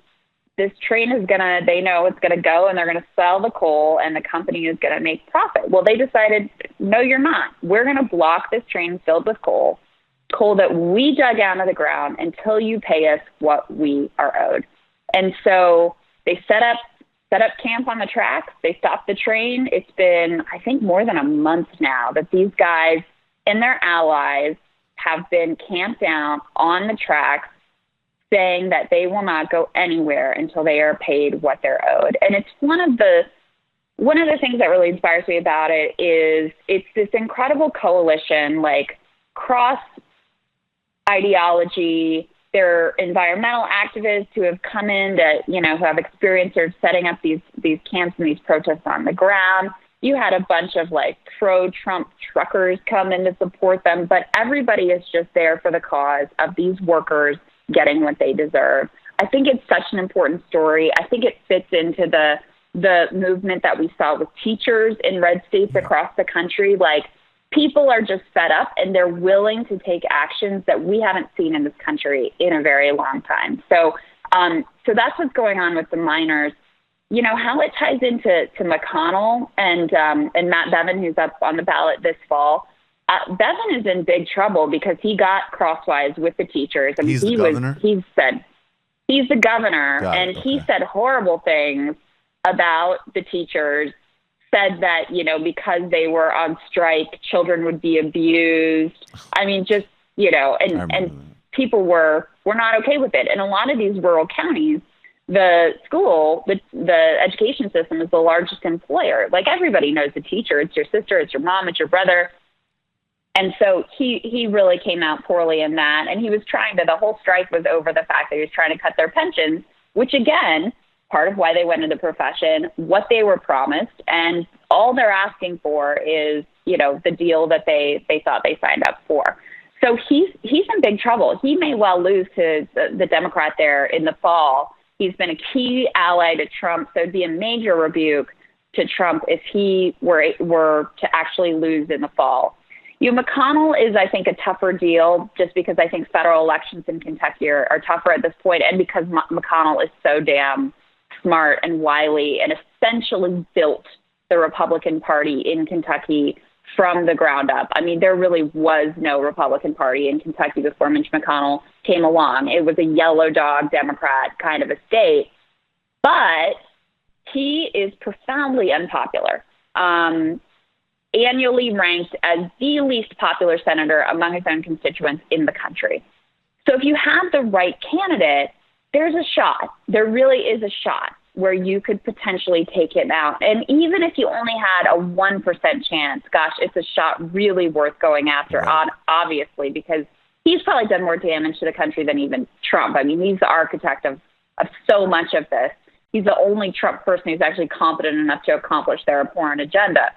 this train is they know it's going to go, and they're going to sell the coal, and the company is going to make profit. Well, they decided, no, you're not. We're going to block this train filled with coal, coal that we dug out of the ground until you pay us what we are owed. And so they set up camp on the tracks. They stopped the train. It's been, I think, more than a month now that these guys and their allies have been camped out on the tracks, saying that they will not go anywhere until they are paid what they're owed. And it's one of the things that really inspires me about it is it's this incredible coalition, like cross ideology. There are environmental activists who have come in that, who have experience of setting up these camps and these protests on the ground. You had a bunch of like pro-Trump truckers come in to support them, but everybody is just there for the cause of these workers getting what they deserve. I think it's such an important story. I think it fits into the movement that we saw with teachers in red states across the country. Like, people are just fed up and they're willing to take actions that we haven't seen in this country in a very long time. So that's what's going on with the miners. How it ties into McConnell and Matt Bevin, who's up on the ballot this fall. Bevin is in big trouble because he got crosswise with the teachers. I mean, he's the governor? He's the governor, and he said horrible things about the teachers, said that, because they were on strike, children would be abused. I mean, just, and people were not okay with it. And a lot of these rural counties, the education system is the largest employer. Like, everybody knows the teacher. It's your sister, it's your mom, it's your brother. And so he really came out poorly in that. And he was the whole strike was over the fact that he was trying to cut their pensions, which, again, part of why they went into the profession, what they were promised. And all they're asking for is, the deal that they thought they signed up for. So he's in big trouble. He may well lose to the Democrat there in the fall. He's been a key ally to Trump. So it'd be a major rebuke to Trump if he were to actually lose in the fall. McConnell is, I think, a tougher deal just because I think federal elections in Kentucky are tougher at this point, and because McConnell is so damn smart and wily and essentially built the Republican Party in Kentucky from the ground up. I mean, there really was no Republican Party in Kentucky before Mitch McConnell came along. It was a yellow dog Democrat kind of a state, but he is profoundly unpopular. Annually ranked as the least popular senator among his own constituents in the country. So if you have the right candidate, there's a shot. There really is a shot where you could potentially take him out. And even if you only had a 1% chance, gosh, it's a shot really worth going after, obviously, because he's probably done more damage to the country than even Trump. I mean, he's the architect of so much of this. He's the only Trump person who's actually competent enough to accomplish their abhorrent agenda.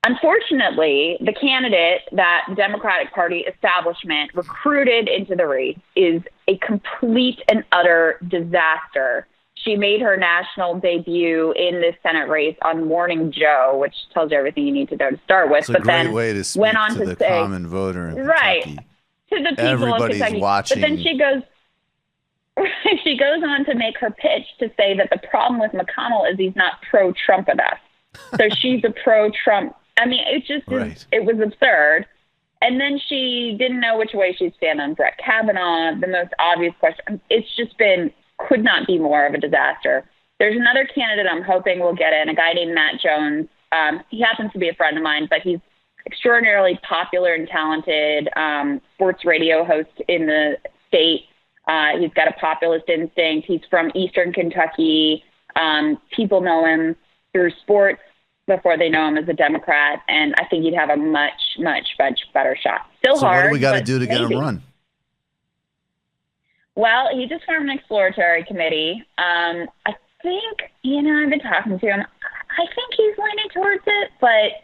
Unfortunately, the candidate that Democratic Party establishment recruited into the race is a complete and utter disaster. She made her national debut in this Senate race on Morning Joe, which tells you everything you need to know to start with. It's a great way to speak to the common voter in Kentucky. To the people Everybody's of Kentucky. watching. But then she goes on to make her pitch to say that the problem with McConnell is he's not pro-Trump enough. So she's a pro-Trump. I mean, it just it was absurd. And then she didn't know which way she'd stand on Brett Kavanaugh, the most obvious question. It's just could not be more of a disaster. There's another candidate I'm hoping will get in, a guy named Matt Jones. He happens to be a friend of mine, but he's extraordinarily popular and talented sports radio host in the state. He's got a populist instinct. He's from Eastern Kentucky. People know him through sports before they know him as a Democrat, and I think he'd have a much, much, much better shot. Still hard. So what do we got to do to get him run? Well, he just formed an exploratory committee. I think, I've been talking to him. I think he's leaning towards it, but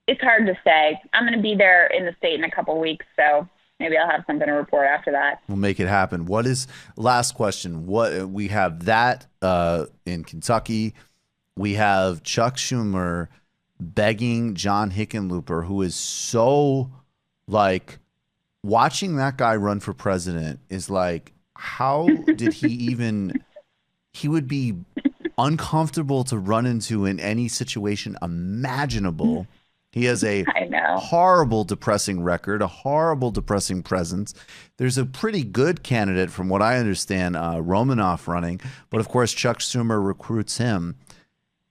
it's hard to say. I'm going to be there in the state in a couple weeks, so maybe I'll have something to report after that. We'll make it happen. Last question. What we have that in Kentucky. We have Chuck Schumer begging John Hickenlooper, who is so watching that guy run for president is like, how did he would be uncomfortable to run into in any situation imaginable. He has a horrible, depressing record, a horrible, depressing presence. There's a pretty good candidate, from what I understand, Romanoff running. But, of course, Chuck Schumer recruits him.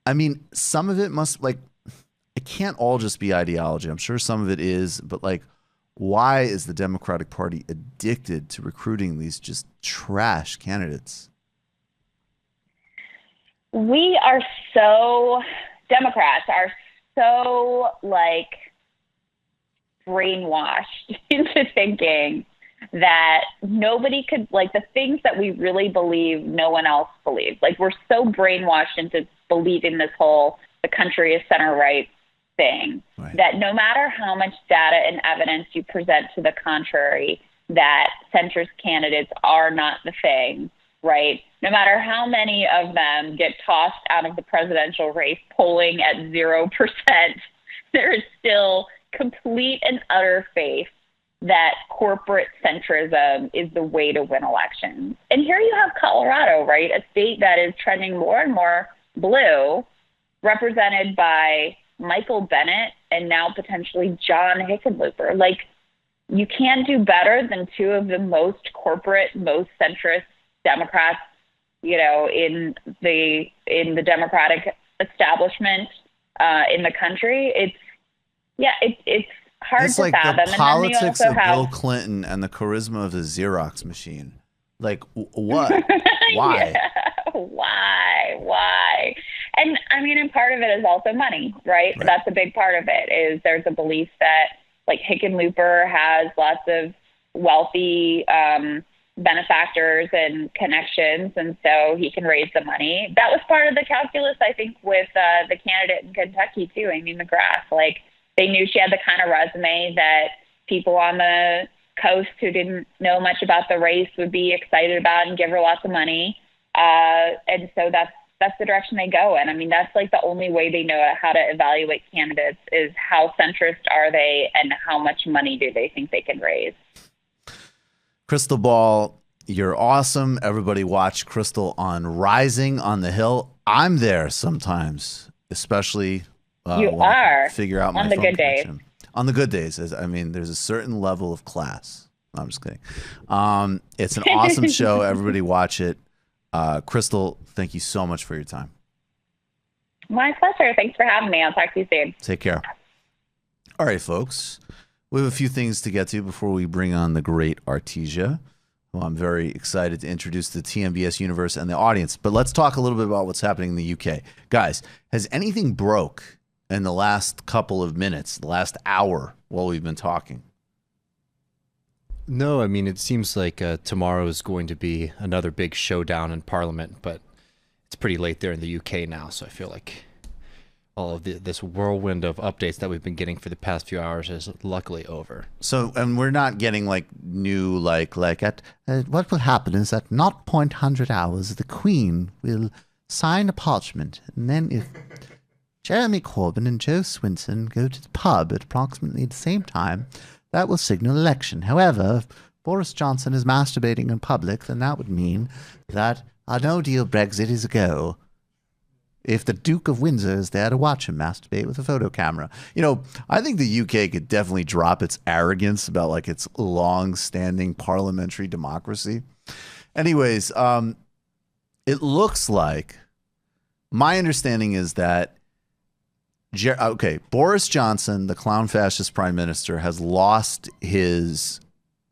I mean, some of it must, like, it can't all just be ideology. I'm sure some of it is. But, like, why is the Democratic Party addicted to recruiting these just trash candidates? Democrats are so, like, brainwashed into thinking that nobody could, like, the things that we really believe, no one else believes. Like, we're so brainwashed into believing this whole the country is center-right thing, that no matter how much data and evidence you present to the contrary, that centrist candidates are not the thing, right? No matter how many of them get tossed out of the presidential race polling at 0%, there is still complete and utter faith that corporate centrism is the way to win elections. And here you have Colorado, right? A state that is trending more and more blue, represented by Michael Bennet and now potentially John Hickenlooper. Like, you can't do better than two of the most corporate, most centrist Democrats, you know, in the Democratic establishment in the country. It's hard to like fathom. The politics of have Bill Clinton and the charisma of the Xerox machine. Like, what? Why? Why? And I mean, and part of it is also money, right? That's a big part of it. Is there's a belief that, like, Hickenlooper has lots of wealthy benefactors and connections, and so he can raise the money. That was part of the calculus, I think, with the candidate in Kentucky too, Amy McGrath. Like, they knew she had the kind of resume that people on the coast who didn't know much about the race would be excited about and give her lots of money. And so that's the direction they go in. I mean, that's like the only way they know how to evaluate candidates is how centrist are they and how much money do they think they can raise. Krystal Ball, you're awesome. Everybody watch Krystal on Rising on the Hill. I'm there sometimes, especially you are figure out my on the phone good connection. days. On the good days, I mean, there's a certain level of class. No, I'm just kidding. It's an awesome show. Everybody watch it. Krystal, thank you so much for your time. My pleasure. Thanks for having me. I'll talk to you soon. Take care. All right, folks. We have a few things to get to before we bring on the great Artesia, who I'm very excited to introduce to the TMBS universe and the audience. But let's talk a little bit about what's happening in the UK. Guys, has anything broke in the last couple of minutes, the last hour while we've been talking? No, I mean, it seems like tomorrow is going to be another big showdown in Parliament, but it's pretty late there in the UK now, so I feel like all of this whirlwind of updates that we've been getting for the past few hours is luckily over. So, and we're not getting like new, like at what will happen is at 0.100 hours, the Queen will sign a parchment, and then if Jeremy Corbyn and Joe Swinson go to the pub at approximately the same time, that will signal election. However, if Boris Johnson is masturbating in public, then that would mean that a no-deal Brexit is a go. If the Duke of Windsor is there to watch him masturbate with a photo camera. You know, I think the UK could definitely drop its arrogance about like its long-standing parliamentary democracy. Anyways, it looks like, my understanding is that Boris Johnson, the clown fascist prime minister, has lost his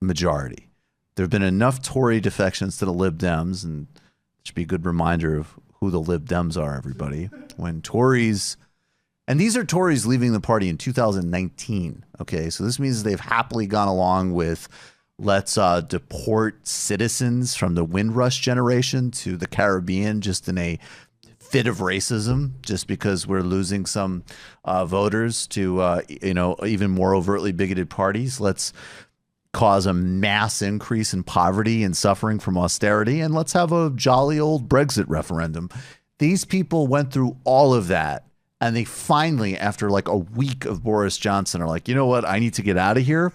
majority. There have been enough Tory defections to the Lib Dems, and it should be a good reminder of who the Lib Dems are, everybody. When Tories, and these are Tories leaving the party in 2019, okay? So this means they've happily gone along with let's deport citizens from the Windrush generation to the Caribbean just in a fit of racism, just because we're losing some voters to, even more overtly bigoted parties. Let's cause a mass increase in poverty and suffering from austerity, and let's have a jolly old Brexit referendum. These people went through all of that, and they finally, after like a week of Boris Johnson, are like, you know what, I need to get out of here.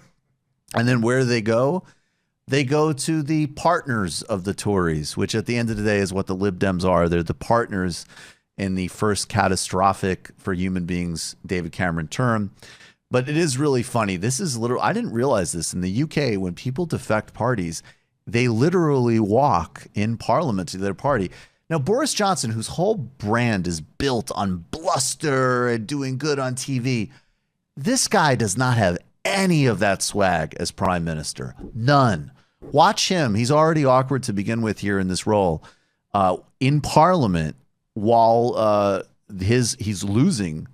And then where do they go? They go to the partners of the Tories, which at the end of the day is what the Lib Dems are. They're the partners in the first catastrophic for human beings David Cameron term. But it is really funny. This is literal. I didn't realize this. In the UK, when people defect parties, they literally walk in Parliament to their party. Now, Boris Johnson, whose whole brand is built on bluster and doing good on TV, this guy does not have any of that swag as prime minister. None. Watch him. He's already awkward to begin with here in this role in Parliament while he's losing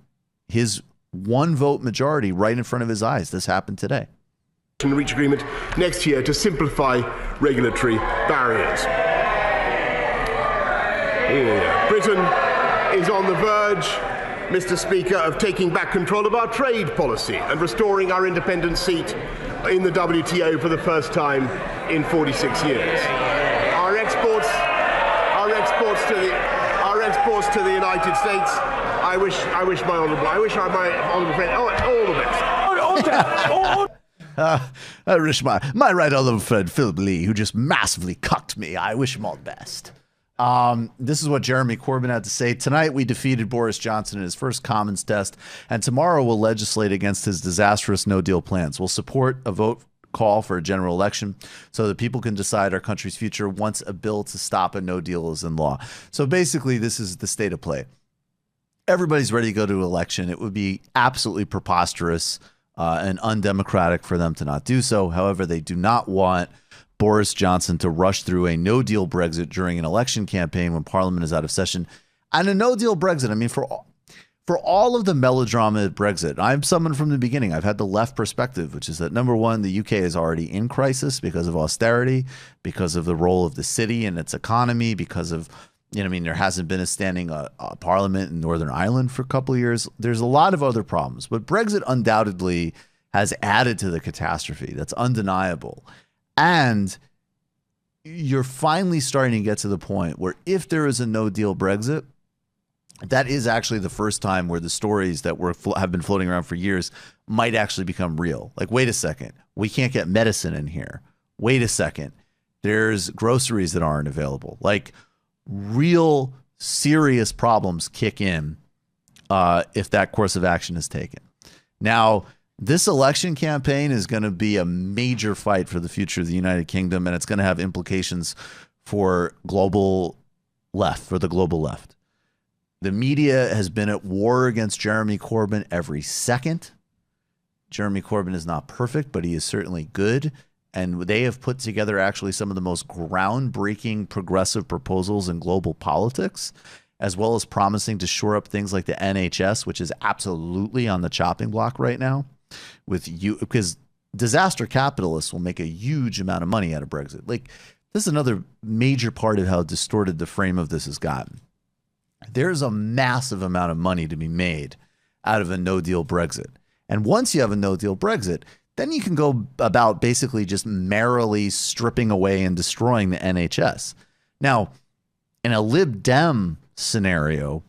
his one vote majority right in front of his eyes. This happened today. Reach agreement next year to simplify regulatory barriers. Britain is on the verge, Mr. Speaker, of taking back control of our trade policy and restoring our independent seat in the WTO for the first time in 46 years. Our exports to the United States. I wish my honourable friend all the best. I wish my right honourable friend Philip Lee, who just massively cucked me, I wish him all the best. This is what Jeremy Corbyn had to say. Tonight, we defeated Boris Johnson in his first Commons test, and tomorrow we'll legislate against his disastrous no-deal plans. We'll support a vote call for a general election so that people can decide our country's future once a bill to stop a no-deal is in law. So basically, this is the state of play. Everybody's ready to go to election. It would be absolutely preposterous and undemocratic for them to not do so. However, they do not want Boris Johnson to rush through a no-deal Brexit during an election campaign when Parliament is out of session. And a no-deal Brexit, I mean, for all of the melodrama at Brexit, I'm someone from the beginning. I've had the left perspective, which is that, number one, the UK is already in crisis because of austerity, because of the role of the city and its economy, because of, there hasn't been a standing parliament in Northern Ireland for a couple of years. There's a lot of other problems, but Brexit undoubtedly has added to the catastrophe. That's undeniable. And you're finally starting to get to the point where if there is a no-deal Brexit, that is actually the first time where the stories that have been floating around for years might actually become real. Like, wait a second, we can't get medicine in here. Wait a second, there's groceries that aren't available. Like, real serious problems kick in if that course of action is taken. Now, this election campaign is going to be a major fight for the future of the United Kingdom, and it's going to have implications for the global left. The media has been at war against Jeremy Corbyn every second. Jeremy Corbyn is not perfect, but he is certainly good. And they have put together actually some of the most groundbreaking progressive proposals in global politics, as well as promising to shore up things like the NHS, which is absolutely on the chopping block right now. Because disaster capitalists will make a huge amount of money out of Brexit. Like, this is another major part of how distorted the frame of this has gotten. There's a massive amount of money to be made out of a no-deal Brexit. And once you have a no-deal Brexit, then you can go about basically just merrily stripping away and destroying the NHS. Now, in a Lib Dem scenario,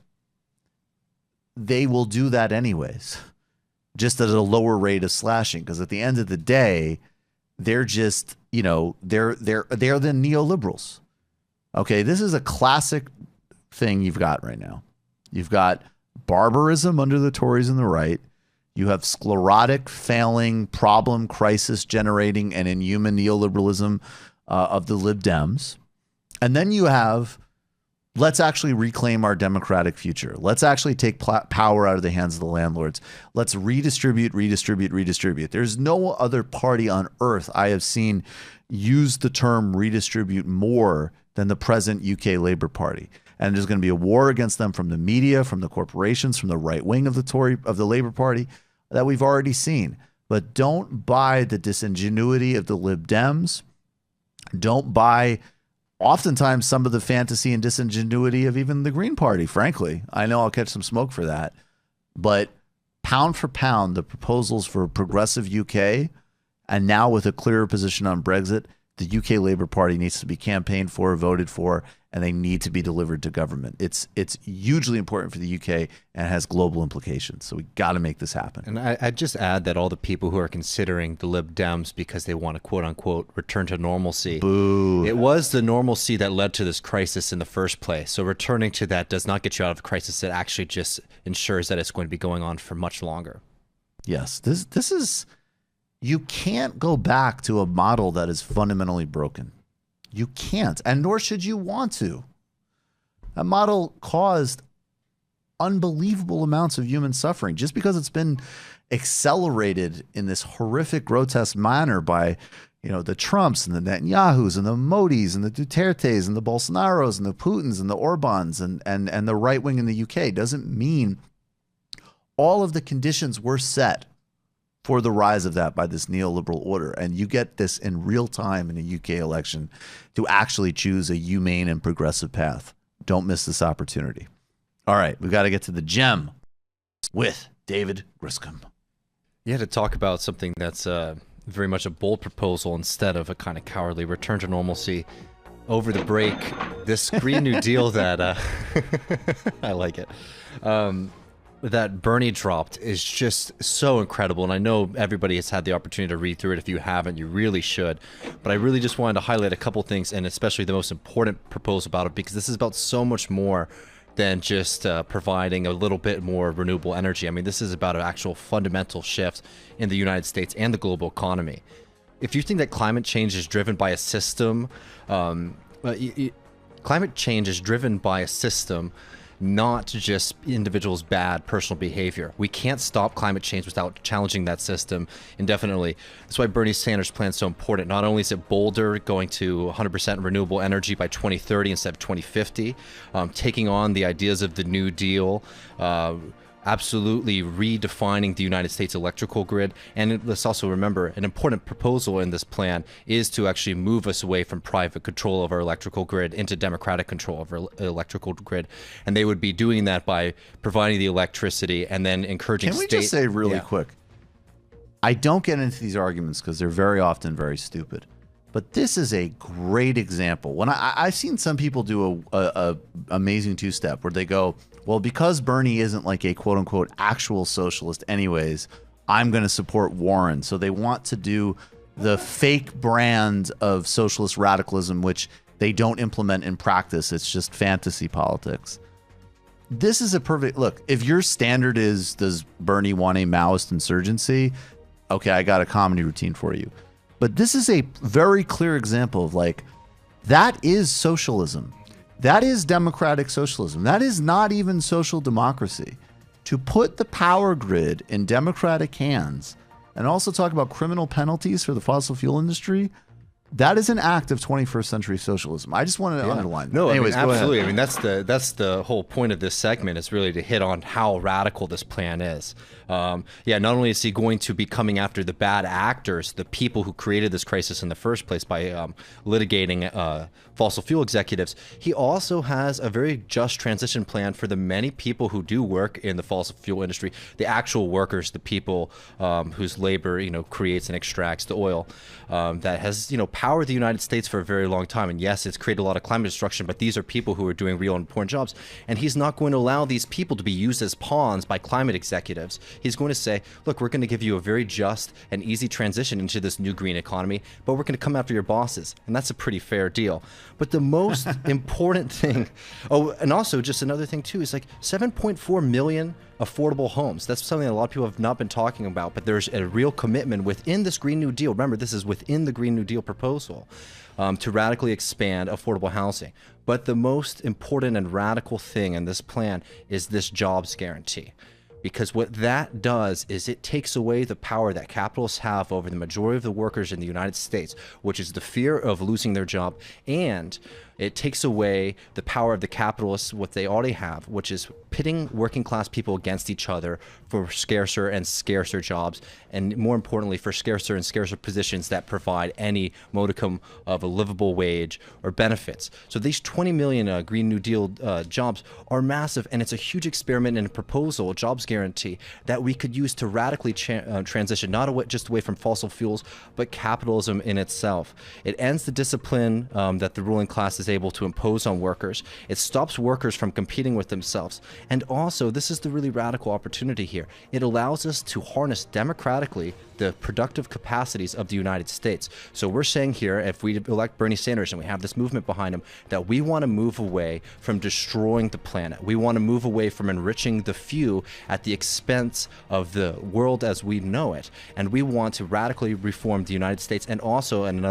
they will do that anyways, just at a lower rate of slashing, because at the end of the day, they're just, they're the neoliberals. Okay, this is a classic thing you've got right now. You've got barbarism under the Tories and the right. You have sclerotic, failing, problem, crisis generating, and inhuman neoliberalism of the Lib Dems. And then you have, let's actually reclaim our democratic future. Let's actually take power out of the hands of the landlords. Let's redistribute. There's no other party on earth I have seen use the term redistribute more than the present UK Labour Party. And there's going to be a war against them from the media, from the corporations, from the right wing of the Labour Party that we've already seen. But don't buy the disingenuity of the Lib Dems. Don't buy oftentimes some of the fantasy and disingenuity of even the Green Party, frankly. I know I'll catch some smoke for that. But pound for pound, the proposals for a progressive UK, and now with a clearer position on Brexit, the UK Labour Party needs to be campaigned for, voted for, and they need to be delivered to government. It's hugely important for the UK and has global implications. So we got to make this happen. And I'd just add that all the people who are considering the Lib Dems because they want to quote unquote return to normalcy. Boo. It was the normalcy that led to this crisis in the first place. So returning to that does not get you out of the crisis. It actually just ensures that it's going to be going on for much longer. Yes, this is, you can't go back to a model that is fundamentally broken. You can't, and nor should you want to. That model caused unbelievable amounts of human suffering just because it's been accelerated in this horrific, grotesque manner by, the Trumps and the Netanyahus and the Modis and the Dutertes and the Bolsonaros and the Putins and the Orbans and the right wing in the UK. Doesn't mean all of the conditions were set for the rise of that by this neoliberal order. And you get this in real time in a UK election to actually choose a humane and progressive path. Don't miss this opportunity. All right, we've got to get to the gem with David Griscom. You had to talk about something that's very much a bold proposal instead of a kind of cowardly return to normalcy. Over the break, this Green New Deal that I like it. That Bernie dropped is just so incredible, and I know everybody has had the opportunity to read through it. If you haven't, you really should. But I really just wanted to highlight a couple things, and especially the most important proposal about it, because this is about so much more than just providing a little bit more renewable energy. I mean, this is about an actual fundamental shift in the United States and the global economy. If you think that climate change is driven by a system, climate change is driven by a system, not just individuals' bad personal behavior. We can't stop climate change without challenging that system indefinitely. That's why Bernie Sanders' plan is so important. Not only is it bolder, going to 100% renewable energy by 2030 instead of 2050, taking on the ideas of the New Deal, absolutely redefining the United States electrical grid. And let's also remember, an important proposal in this plan is to actually move us away from private control of our electrical grid into democratic control of our electrical grid. And they would be doing that by providing the electricity and then encouraging Can we just say really quick, I don't get into these arguments because they're very often very stupid. But this is a great example. When I've seen some people do a amazing two-step where they go, well, because Bernie isn't like a quote-unquote actual socialist anyways, I'm going to support Warren. So they want to do the fake brand of socialist radicalism, which they don't implement in practice. It's just fantasy politics. This is a perfect look. If your standard is, does Bernie want a Maoist insurgency? Okay, I got a comedy routine for you. But this is a very clear example of like, that is socialism. That is democratic socialism. That is not even social democracy. To put the power grid in democratic hands and also talk about criminal penalties for the fossil fuel industry, that is an act of 21st century socialism. I just wanted to underline that. No, anyways, I mean, absolutely. I mean, that's the whole point of this segment, is really to hit on how radical this plan is. Not only is he going to be coming after the bad actors, the people who created this crisis in the first place by litigating fossil fuel executives, he also has a very just transition plan for the many people who do work in the fossil fuel industry, the actual workers, the people whose labor, creates and extracts the oil that has, powered the United States for a very long time. And yes, it's created a lot of climate destruction, but these are people who are doing real and important jobs. And he's not going to allow these people to be used as pawns by climate executives. He's going to say, look, we're going to give you a very just and easy transition into this new green economy, but we're going to come after your bosses. And that's a pretty fair deal. But the most important thing, and also just another thing too, is like 7.4 million affordable homes. That's something that a lot of people have not been talking about, but there's a real commitment within this Green New Deal. Remember, this is within the Green New Deal proposal to radically expand affordable housing. But the most important and radical thing in this plan is this jobs guarantee. Because what that does is it takes away the power that capitalists have over the majority of the workers in the United States, which is the fear of losing their job, and it takes away the power of the capitalists, what they already have, which is pitting working class people against each other for scarcer and scarcer jobs, and more importantly, for scarcer and scarcer positions that provide any modicum of a livable wage or benefits. So these 20 million Green New Deal jobs are massive, and it's a huge experiment and a proposal, a jobs guarantee, that we could use to radically transition not just away from fossil fuels, but capitalism in itself. It ends the discipline that the ruling class is able to impose on workers. It stops workers from competing with themselves. And also, this is the really radical opportunity here. It allows us to harness democratically the productive capacities of the United States. So we're saying here, if we elect Bernie Sanders and we have this movement behind him, that we want to move away from destroying the planet. We want to move away from enriching the few at the expense of the world as we know it. And we want to radically reform the United States. And also, an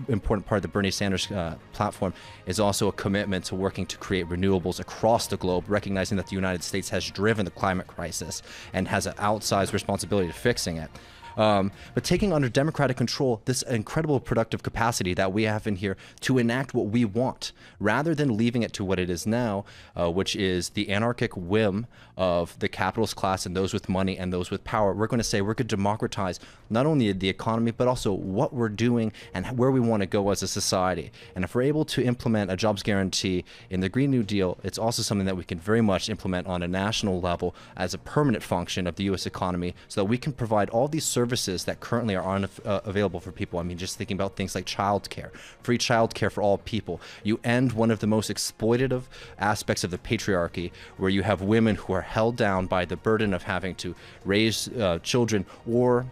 important part of the Bernie Sanders platform is also a commitment to working to create renewables across the globe, recognizing that the United States has driven the climate crisis and has an outsized responsibility to fixing it. But taking under democratic control this incredible productive capacity that we have in here to enact what we want, rather than leaving it to what it is now, which is the anarchic whim of the capitalist class and those with money and those with power. We're going to say we're going to democratize not only the economy, but also what we're doing and where we want to go as a society. And if we're able to implement a jobs guarantee in the Green New Deal, it's also something that we can very much implement on a national level as a permanent function of the U.S. economy, so that we can provide all these services that currently are unavailable for people. I mean, just thinking about things like childcare, free childcare for all people. You end one of the most exploitative aspects of the patriarchy, where you have women who are held down by the burden of having to raise children or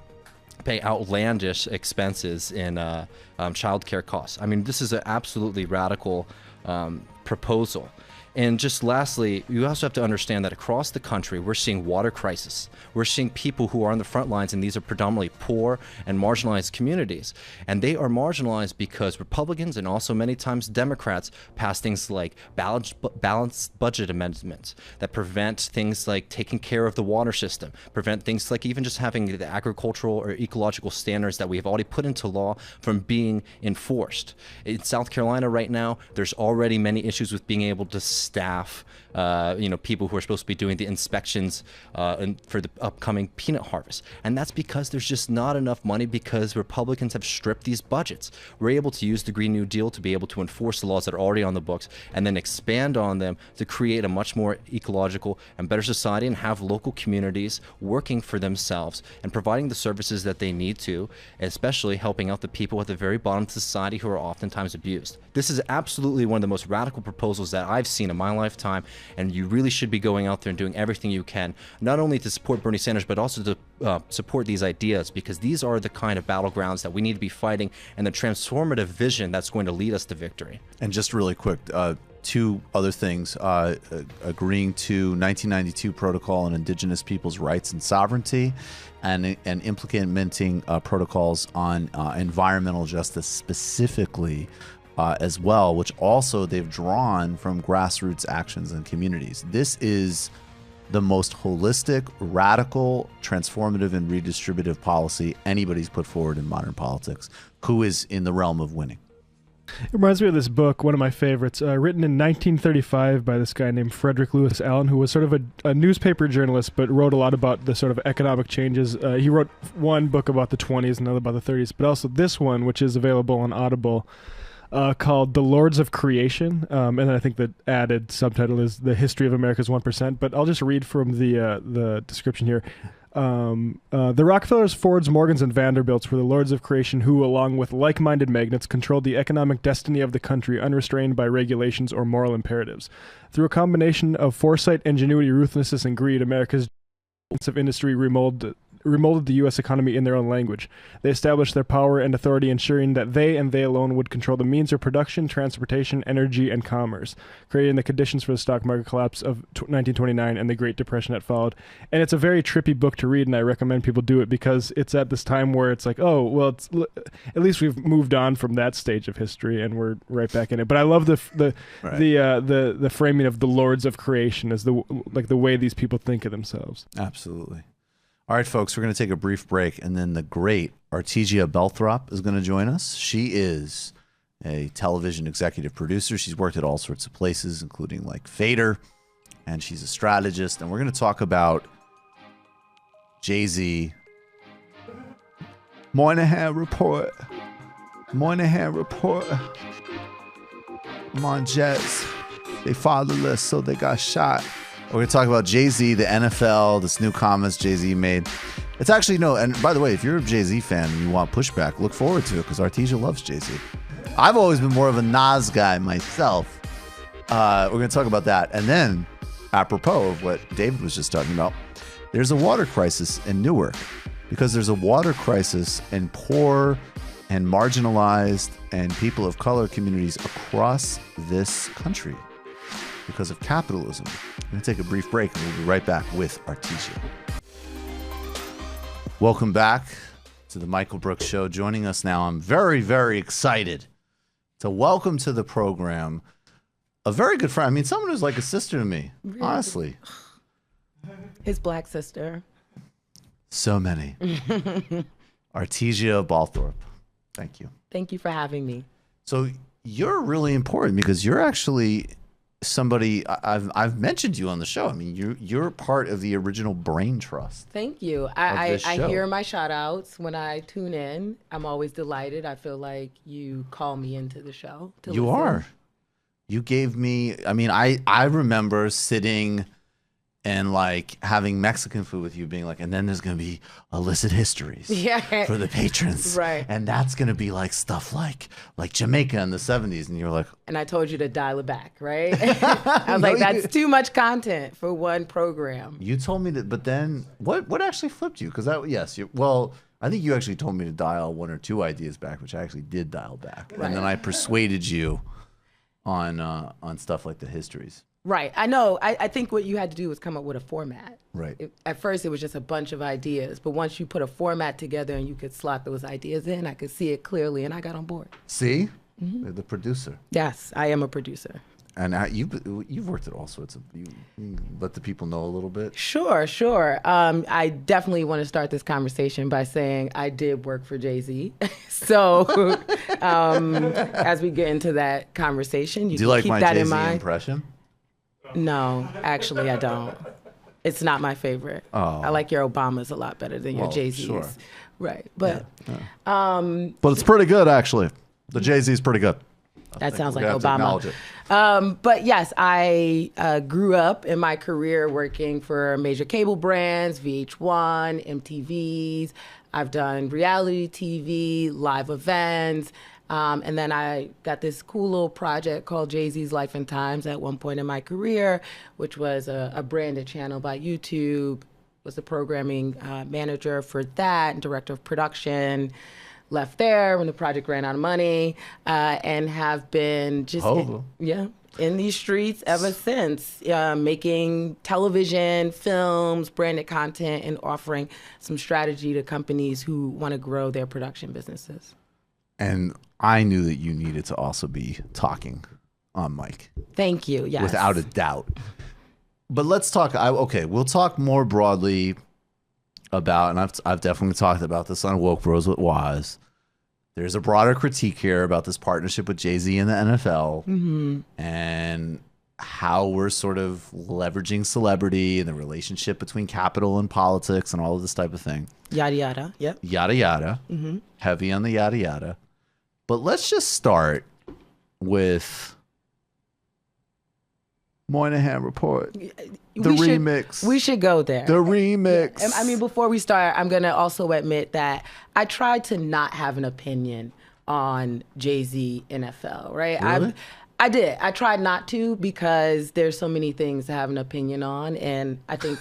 pay outlandish expenses in childcare costs. I mean, this is an absolutely radical proposal. And just lastly, you also have to understand that across the country, we're seeing water crisis. We're seeing people who are on the front lines, and these are predominantly poor and marginalized communities. And they are marginalized because Republicans and also many times Democrats pass things like balanced budget amendments that prevent things like taking care of the water system, prevent things like even just having the agricultural or ecological standards that we have already put into law from being enforced. In South Carolina right now, there's already many issues with being able to staff people who are supposed to be doing the inspections for the upcoming peanut harvest. And that's because there's just not enough money, because Republicans have stripped these budgets. We're able to use the Green New Deal to be able to enforce the laws that are already on the books and then expand on them to create a much more ecological and better society, and have local communities working for themselves and providing the services that they need to, especially helping out the people at the very bottom of society who are oftentimes abused. This is absolutely one of the most radical proposals that I've seen in my lifetime, and you really should be going out there and doing everything you can, not only to support Bernie Sanders, but also to support these ideas, because these are the kind of battlegrounds that we need to be fighting, and the transformative vision that's going to lead us to victory. And just really quick, two other things. Agreeing to 1992 Protocol on Indigenous Peoples' Rights and Sovereignty, and implementing protocols on environmental justice specifically as well, which also they've drawn from grassroots actions and communities. This is the most holistic, radical, transformative, and redistributive policy anybody's put forward in modern politics, who is in the realm of winning. It reminds me of this book, one of my favorites, written in 1935 by this guy named Frederick Lewis Allen, who was sort of a newspaper journalist, but wrote a lot about the sort of economic changes. He wrote one book about the 20s, another about the 30s, but also this one, which is available on Audible, called The Lords of Creation. And then I think the added subtitle is The History of America's 1%. But I'll just read from the description here. The Rockefellers, Fords, Morgans, and Vanderbilts were the lords of creation who, along with like-minded magnates, controlled the economic destiny of the country unrestrained by regulations or moral imperatives. Through a combination of foresight, ingenuity, ruthlessness, and greed, America's of industry remolded the U.S. economy in their own language. They established their power and authority, ensuring that they and they alone would control the means of production, transportation, energy, and commerce, creating the conditions for the stock market collapse of 1929 and the Great Depression that followed. And it's a very trippy book to read, and I recommend people do it, because it's at this time where it's like, oh, well, at least we've moved on from that stage of history, and we're right back in it. But I love the framing of the lords of creation as the way these people think of themselves. Absolutely. All right, folks, we're going to take a brief break, and then the great Artesia Balthrop is going to join us. She is a television executive producer. She's worked at all sorts of places, including like Fader, and she's a strategist. And we're going to talk about Jay-Z. Moynihan Report. Moynihan Report. Come on, Jets. They fatherless, so they got shot. We're going to talk about Jay-Z, the NFL, this new comments Jay-Z made. It's actually, no, and by the way, if you're a Jay-Z fan and you want pushback, look forward to it, because Artesia loves Jay-Z. I've always been more of a Nas guy myself. We're going to talk about that. And then, apropos of what David was just talking about, there's a water crisis in Newark because there's a water crisis in poor and marginalized and people of color communities across this country because of capitalism. I'm going to take a brief break and we'll be right back with Artesia. Welcome back to the Michael Brooks Show. Joining us now, I'm very, very excited to welcome to the program a very good friend. I mean, someone who's like a sister to me, really? Honestly. His black sister. So many. Artesia Balthrop. Thank you. Thank you for having me. So you're really important because you're actually somebody I've mentioned you on the show. I mean, you're part of the original brain trust. Thank you. I hear my shout outs when I tune in. I'm always delighted. I feel like you call me into the show. You are. You gave me, I mean, I remember sitting and like having Mexican food with you being like, and then there's going to be illicit histories for the patrons. Right. And that's going to be like stuff like Jamaica in the 70s. And you're like. And I told you to dial it back, right? I was like, that's too much content for one program. You told me that, but then what actually flipped you? Because I think you actually told me to dial one or two ideas back, which I actually did dial back. Right. And then I persuaded you on stuff like the histories. Right. I know. I think what you had to do was come up with a format. Right. At first, it was just a bunch of ideas. But once you put a format together and you could slot those ideas in, I could see it clearly, and I got on board. See? Mm-hmm. The producer. Yes, I am a producer. And you've worked at all sorts of. You let the people know a little bit. Sure. I definitely want to start this conversation by saying I did work for Jay-Z. So as we get into that conversation, do you like keep my that Jay-Z in mind. impression? No, actually, I don't. It's not my favorite. Oh. I like your Obamas a lot better than your Jay-Z's. Sure. Right, but but it's pretty good actually. The Jay-Z's pretty good. That sounds like Obama. But yes, I grew up in my career working for major cable brands, VH1, MTV's. I've done reality TV, live events. And then I got this cool little project called Jay-Z's Life and Times at one point in my career, which was a branded channel by YouTube. Was the programming manager for that and director of production. Left there when the project ran out of money, and have been just in these streets ever since, making television, films, branded content, and offering some strategy to companies who want to grow their production businesses. And I knew that you needed to also be talking on mic. Thank you. Yes, without a doubt. But let's talk. We'll talk more broadly about, and I've definitely talked about this on Woke Bros with Waz. There's a broader critique here about this partnership with Jay-Z and the NFL and how we're sort of leveraging celebrity and the relationship between capital and politics and all of this type of thing. Yada, yada. Yep. Yada, yada. Mm-hmm. Heavy on the yada, yada. But let's just start with Moynihan Report. Remix. We should go there. The remix. Yeah. I mean, before we start, I'm going to also admit that I tried to not have an opinion on Jay-Z NFL, right? Really? I did. I tried not to because there's so many things to have an opinion on. And I think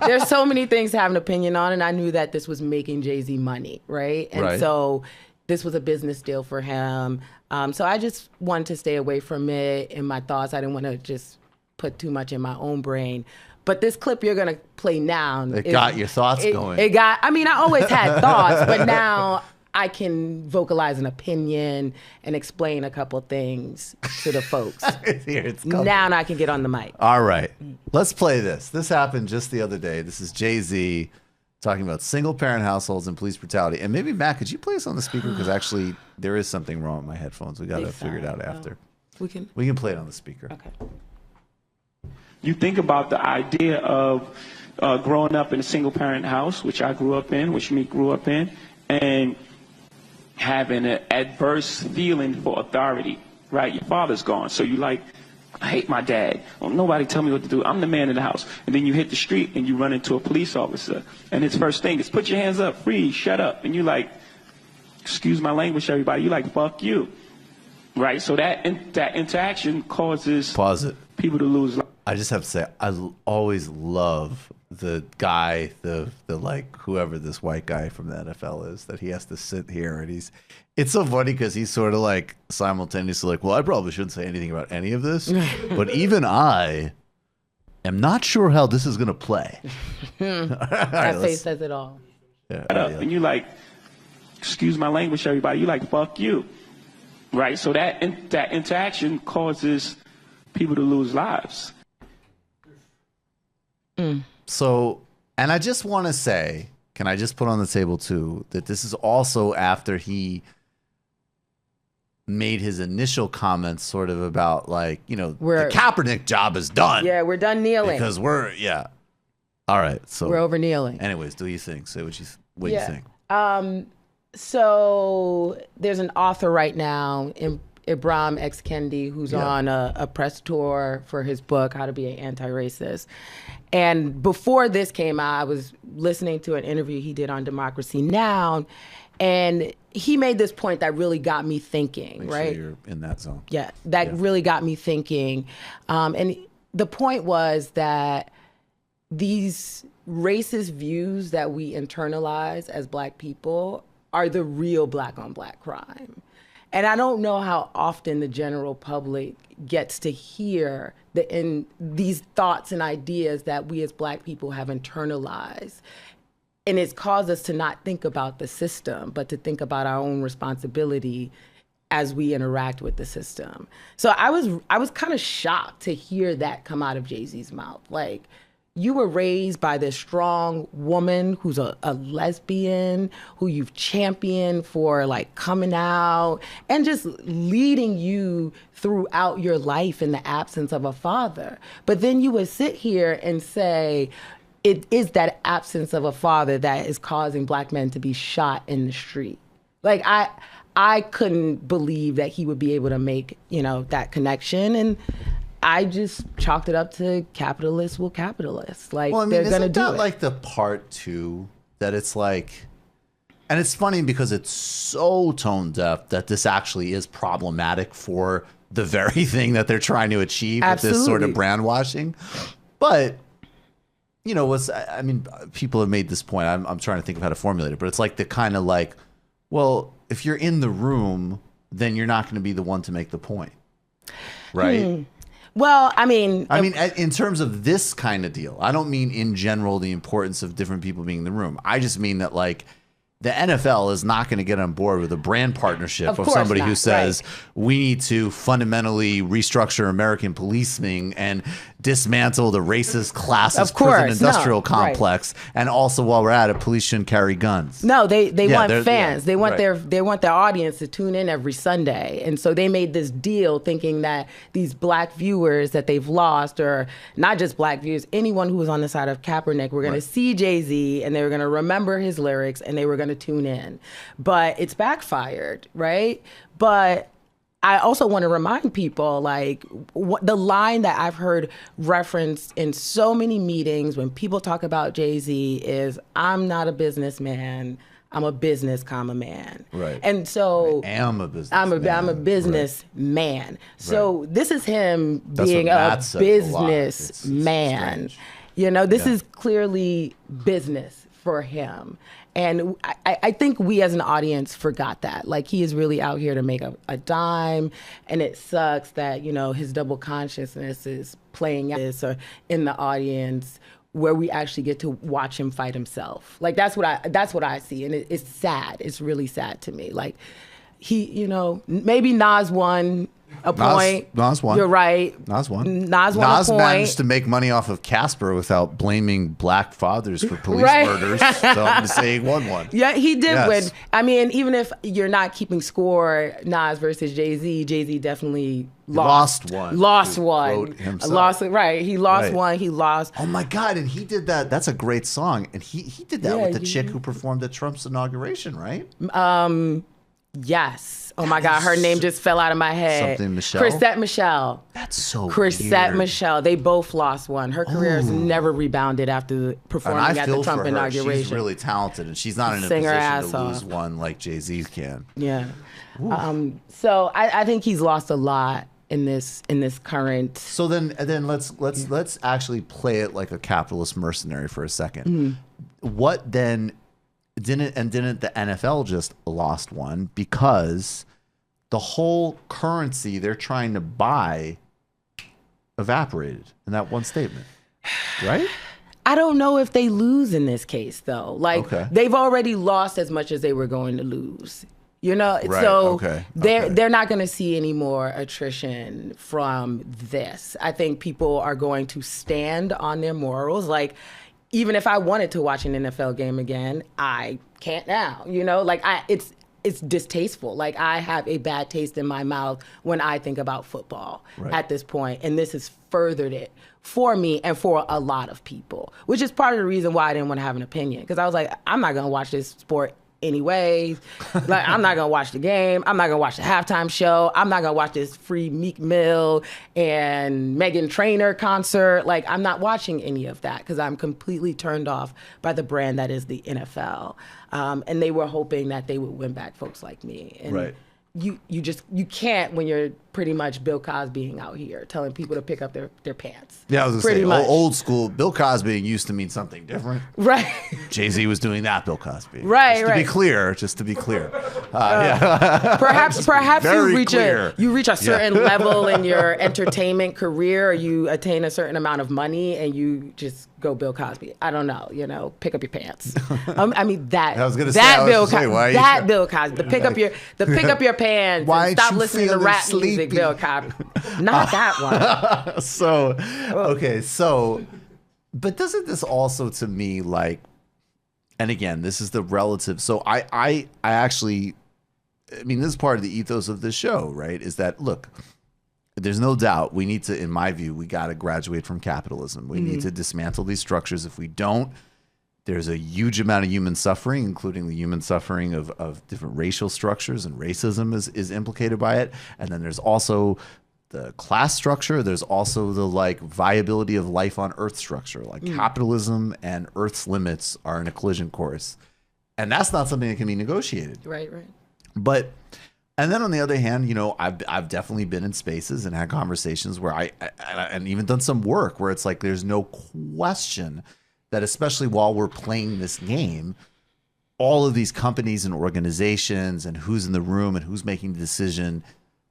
there's so many things to have an opinion on. And I knew that this was making Jay-Z money, right? And so this was a business deal for him. So I just wanted to stay away from it in my thoughts. I didn't want to just put too much in my own brain. But this clip you're going to play now. It got your thoughts going. I mean, I always had thoughts, but now I can vocalize an opinion and explain a couple things to the folks. Now I can get on the mic. All right. Let's play this. This happened just the other day. This is Jay-Z talking about single-parent households and police brutality. And maybe, Matt, could you play this on the speaker? Because actually, there is something wrong with my headphones. We got to figure it out after. We can play it on the speaker. Okay. You think about the idea of growing up in a single-parent house, which I grew up in, which Meek grew up in, and having an adverse feeling for authority, right? Your father's gone, so you like, I hate my dad. Well, nobody tell me what to do. I'm the man in the house. And then you hit the street and you run into a police officer, and his first thing is, put your hands up, freeze, shut up. And you like, excuse my language, everybody. You like, fuck you. right? So that interaction causes people to lose life. I just have to say, I always love the guy, the like whoever this white guy from the NFL is, that he has to sit here and it's so funny because he's sort of like simultaneously like, well, I probably shouldn't say anything about any of this, but even I am not sure how this is going to play. That face says it all. Yeah, and you like, excuse my language, everybody, you like, fuck you, right? So that interaction causes people to lose lives. So, and I just want to say, can I just put on the table too, that this is also after he made his initial comments sort of about like, you know, the Kaepernick job is done. Yeah, we're done kneeling. Because all right. So we're over kneeling. Anyways, do you think? Say what you think. So there's an author right now, Ibram X. Kendi, who's on a press tour for his book, How to Be an Anti-Racist. And before this came out, I was listening to an interview he did on Democracy Now! And he made this point that really got me thinking, right? Sure you're in that zone. Yeah, that really got me thinking. And the point was that these racist views that we internalize as Black people are the real Black on Black crime. And I don't know how often the general public gets to hear these thoughts and ideas that we as Black people have internalized. And it's caused us to not think about the system, but to think about our own responsibility as we interact with the system. So I was kind of shocked to hear that come out of Jay-Z's mouth. Like, you were raised by this strong woman who's a lesbian, who you've championed for like coming out and just leading you throughout your life in the absence of a father. But then you would sit here and say, it is that absence of a father that is causing Black men to be shot in the street. Like, I couldn't believe that he would be able to make, that connection. And I just chalked it up to capitalists will capitalists. Like, they're going to do it. Isn't that like the part too, that it's like, and it's funny because it's so tone deaf that this actually is problematic for the very thing that they're trying to achieve with this sort of brand washing. But, people have made this point. I'm trying to think of how to formulate it, but it's like the kind of like, well, if you're in the room, then you're not going to be the one to make the point. Right? Well, I mean, in terms of this kind of deal, I don't mean in general the importance of different people being in the room. I just mean that, like, the NFL is not going to get on board with a brand partnership of somebody who says we need to fundamentally restructure American policing and dismantle the racist classist prison industrial complex. And also, while we're at it, police shouldn't carry guns. No, they want fans. They want their audience to tune in every Sunday. And so they made this deal thinking that these Black viewers that they've lost, or not just Black viewers, anyone who was on the side of Kaepernick, were going to see Jay-Z and they were going to remember his lyrics and they were going to tune in. But it's backfired, right? But I also want to remind people, like, the line that I've heard referenced in so many meetings when people talk about Jay-Z is, I'm not a businessman, I'm a business, man. Right. And so I am a businessman. I'm a business man. So this is him being a business man. This is clearly business for him. And I think we as an audience forgot that. Like, he is really out here to make a dime, and it sucks that, his double consciousness is playing this or in the audience where we actually get to watch him fight himself. Like, that's what I see, and it's sad. It's really sad to me. Like, he, maybe Nas won a point. Nas won. You're right. Nas won. Nas won a point. Managed to make money off of Casper without blaming Black fathers for police murders. So I'm going to say he won one. Yeah, he did win. I mean, even if you're not keeping score, Nas versus Jay-Z, Jay-Z definitely lost one. Lost one. Right. He lost one. He lost. Oh my God. And he did that. That's a great song. And he did that with the chick who performed at Trump's inauguration, right? Yes. Oh my God, her name just fell out of my head. Something Michelle? Chrisette Michelle. That's so Chrisette weird. Michelle. They both lost one. Her career has never rebounded after performing at the Trump inauguration. She's really talented, and she's not in a Sang her position to ass lose off. one like Jay-Z can. Yeah. So I think he's lost a lot in this current. So then let's actually play it like a capitalist mercenary for a second. What then? Didn't the NFL just lost one because the whole currency they're trying to buy evaporated in that one statement, right? I don't know if they lose in this case though. Like they've already lost as much as they were going to lose. You know, right. So they're not going to see any more attrition from this. I think people are going to stand on their morals. Like, even if I wanted to watch an NFL game again, I can't now. You know, like it's distasteful. Like I have a bad taste in my mouth when I think about football at this point, and this has furthered it for me and for a lot of people, which is part of the reason why I didn't want to have an opinion, because I was like, I'm not going to watch this sport anyways. Like, I'm not gonna watch the game. I'm not gonna watch the halftime show. I'm not gonna watch this free Meek Mill and Meghan Trainor concert. Like, I'm not watching any of that because I'm completely turned off by the brand that is the NFL. And they were hoping that they would win back folks like me. And you can't when you're pretty much Bill Cosbying out here telling people to pick up their pants. Yeah, I was going to say, old school, Bill Cosby used to mean something different. Right. Jay-Z was doing that Bill Cosby. Right, Just to be clear. Perhaps you reach a certain level in your entertainment career, or you attain a certain amount of money and you just go Bill Cosby. I don't know, pick up your pants. I mean that Bill Cosby. The pick up your pants and stop listening to rap music, Bill Cosby. Not that one. But doesn't this also, to me, like, and again, this is the relative. So I actually, I mean, this is part of the ethos of this show, right? Is that, look, there's no doubt we need to, in my view, we got to graduate from capitalism. We need to dismantle these structures. If we don't, there's a huge amount of human suffering, including the human suffering of different racial structures, and racism is implicated by it. And then there's also the class structure. There's also the viability of life on Earth structure. Capitalism and Earth's limits are in a collision course. And that's not something that can be negotiated. Right. But, and then on the other hand, I've definitely been in spaces and had conversations where and even done some work where it's like, there's no question that, especially while we're playing this game, all of these companies and organizations and who's in the room and who's making decisions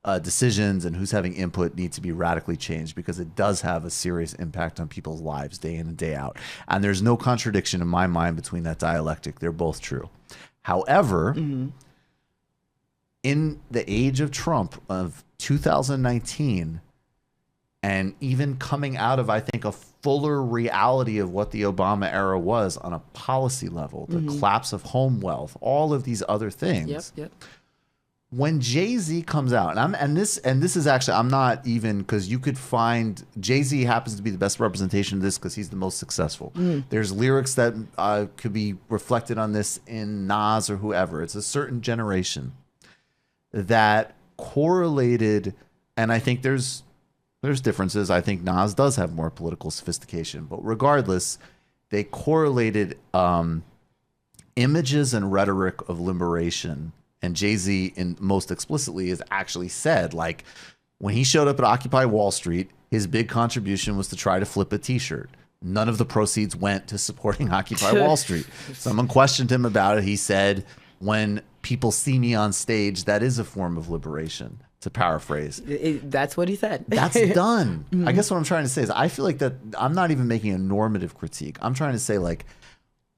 and who's having input need to be radically changed, because it does have a serious impact on people's lives day in and day out. And there's no contradiction in my mind between that dialectic. They're both true. However, in the age of Trump of 2019, and even coming out of, I think, a fuller reality of what the Obama era was on a policy level, the collapse of home wealth, all of these other things. Yep. When Jay-Z comes out, and this is actually, I'm not even, because you could find, Jay-Z happens to be the best representation of this because he's the most successful. There's lyrics that could be reflected on this in Nas or whoever. It's a certain generation that correlated, and I think there's differences. I think Nas does have more political sophistication, but regardless, they correlated images and rhetoric of liberation. And Jay-Z, most explicitly, has actually said, like, when he showed up at Occupy Wall Street, his big contribution was to try to flip a T-shirt. None of the proceeds went to supporting Occupy Wall Street. Someone questioned him about it. He said, when people see me on stage, that is a form of liberation, to paraphrase. That's what he said. That's done. I guess what I'm trying to say is, I feel like that I'm not even making a normative critique. I'm trying to say, like,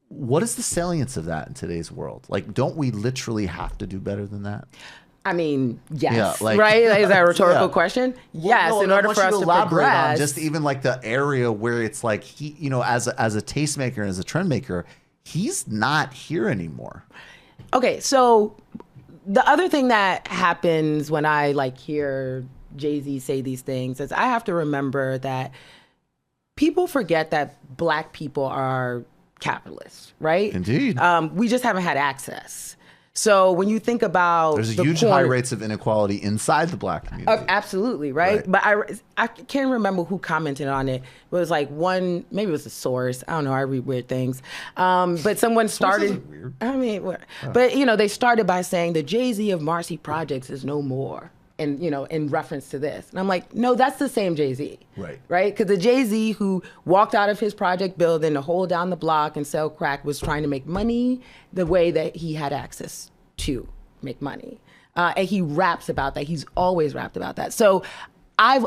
what is the salience of that in today's world? Like, don't we literally have to do better than that? I mean, yes. Yeah, right? Is that a rhetorical question? Yes, well, no, in order for us to progress. On just even like the area where it's like, he, as a tastemaker and as a trend maker, he's not here anymore. Okay, so the other thing that happens when I hear Jay-Z say these things is I have to remember that people forget that Black people are capitalists, right? Indeed. We just haven't had access. So when you think about there's a huge high rates of inequality inside the Black community. Absolutely, right? But I can't remember who commented on it. It was like maybe it was a source. I don't know. I read weird things. But someone started. Weird. I mean, but you know, they started by saying the Jay-Z of Marcy Projects is no more. And, you know, in reference to this. And I'm like, no, that's the same Jay-Z. Right? Because the Jay-Z who walked out of his project building to hold down the block and sell crack was trying to make money the way that he had access to make money. And he raps about that. He's always rapped about that. So I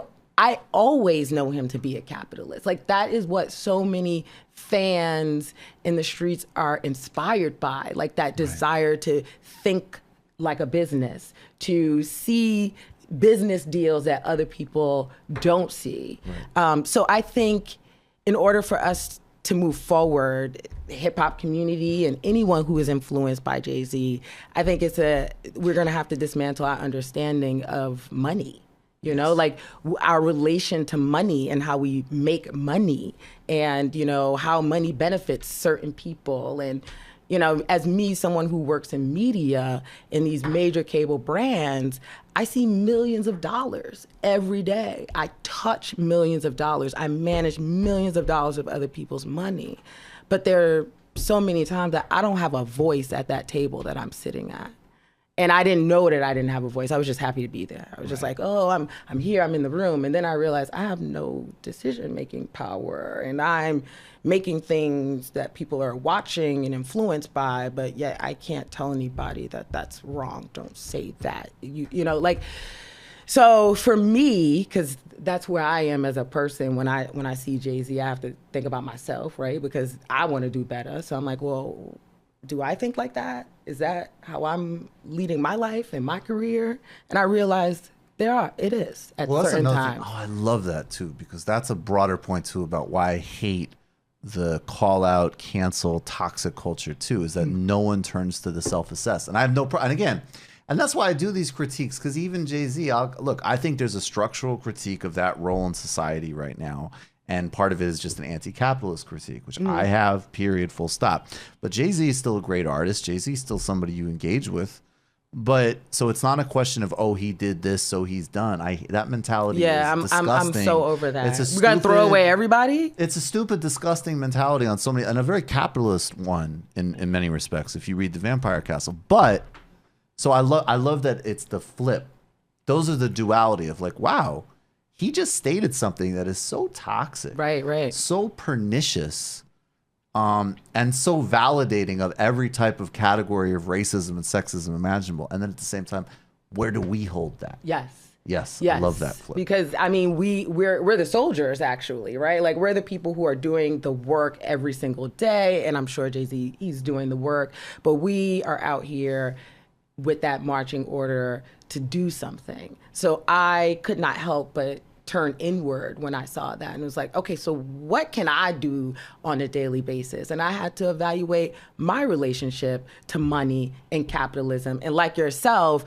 always know him to be a capitalist. Like, that is what so many fans in the streets are inspired by. Like, that desire to think like a business, to see business deals that other people don't see. So I think in order for us to move forward, the hip hop community and anyone who is influenced by Jay-Z, I think we're gonna have to dismantle our understanding of money. You know, like our relation to money and how we make money and, you know, how money benefits certain people. And, you know, as me, someone who works in media in these major cable brands, I see millions of dollars every day. I touch millions of dollars. I manage millions of dollars of other people's money. But there are so many times that I don't have a voice at that table that I'm sitting at. And I didn't know that I didn't have a voice. I was just happy to be there. I was just like, oh, I'm here, I'm in the room. And then I realized I have no decision-making power. And I'm making things that people are watching and influenced by, but yet I can't tell anybody that that's wrong. Don't say that. You know, like, so for me, because that's where I am as a person, when I see Jay-Z, I have to think about myself, right? Because I want to do better. So I'm like, well, do I think like that? Is that how I'm leading my life and my career? And I realized it is at certain times. Oh, I love that too, because that's a broader point too about why I hate the call out, cancel, toxic culture too, is that no one turns to the self-assess. And I have no problem. And again, and that's why I do these critiques, because even Jay-Z, look, I think there's a structural critique of that role in society right now. And part of it is just an anti-capitalist critique, which I have, period, full stop. But Jay-Z is still a great artist. Jay-Z is still somebody you engage with. But so it's not a question of, oh, he did this, so he's done. That mentality is disgusting. I'm so over that. We're going to throw away everybody? It's a stupid, disgusting mentality on so many, and a very capitalist one in many respects, if you read The Vampire Castle. But, so I love that it's the flip. Those are the duality of like, wow, he just stated something that is so toxic, right, so pernicious, and so validating of every type of category of racism and sexism imaginable. And then at the same time, where do we hold that? Yes, I love that flip. Because I mean, we're the soldiers, actually, right? Like, we're the people who are doing the work every single day, and I'm sure Jay-Z, he's doing the work, but we are out here with that marching order to do something. So I could not help but turn inward when I saw that. And it was like, okay, so what can I do on a daily basis? And I had to evaluate my relationship to money and capitalism. And like yourself,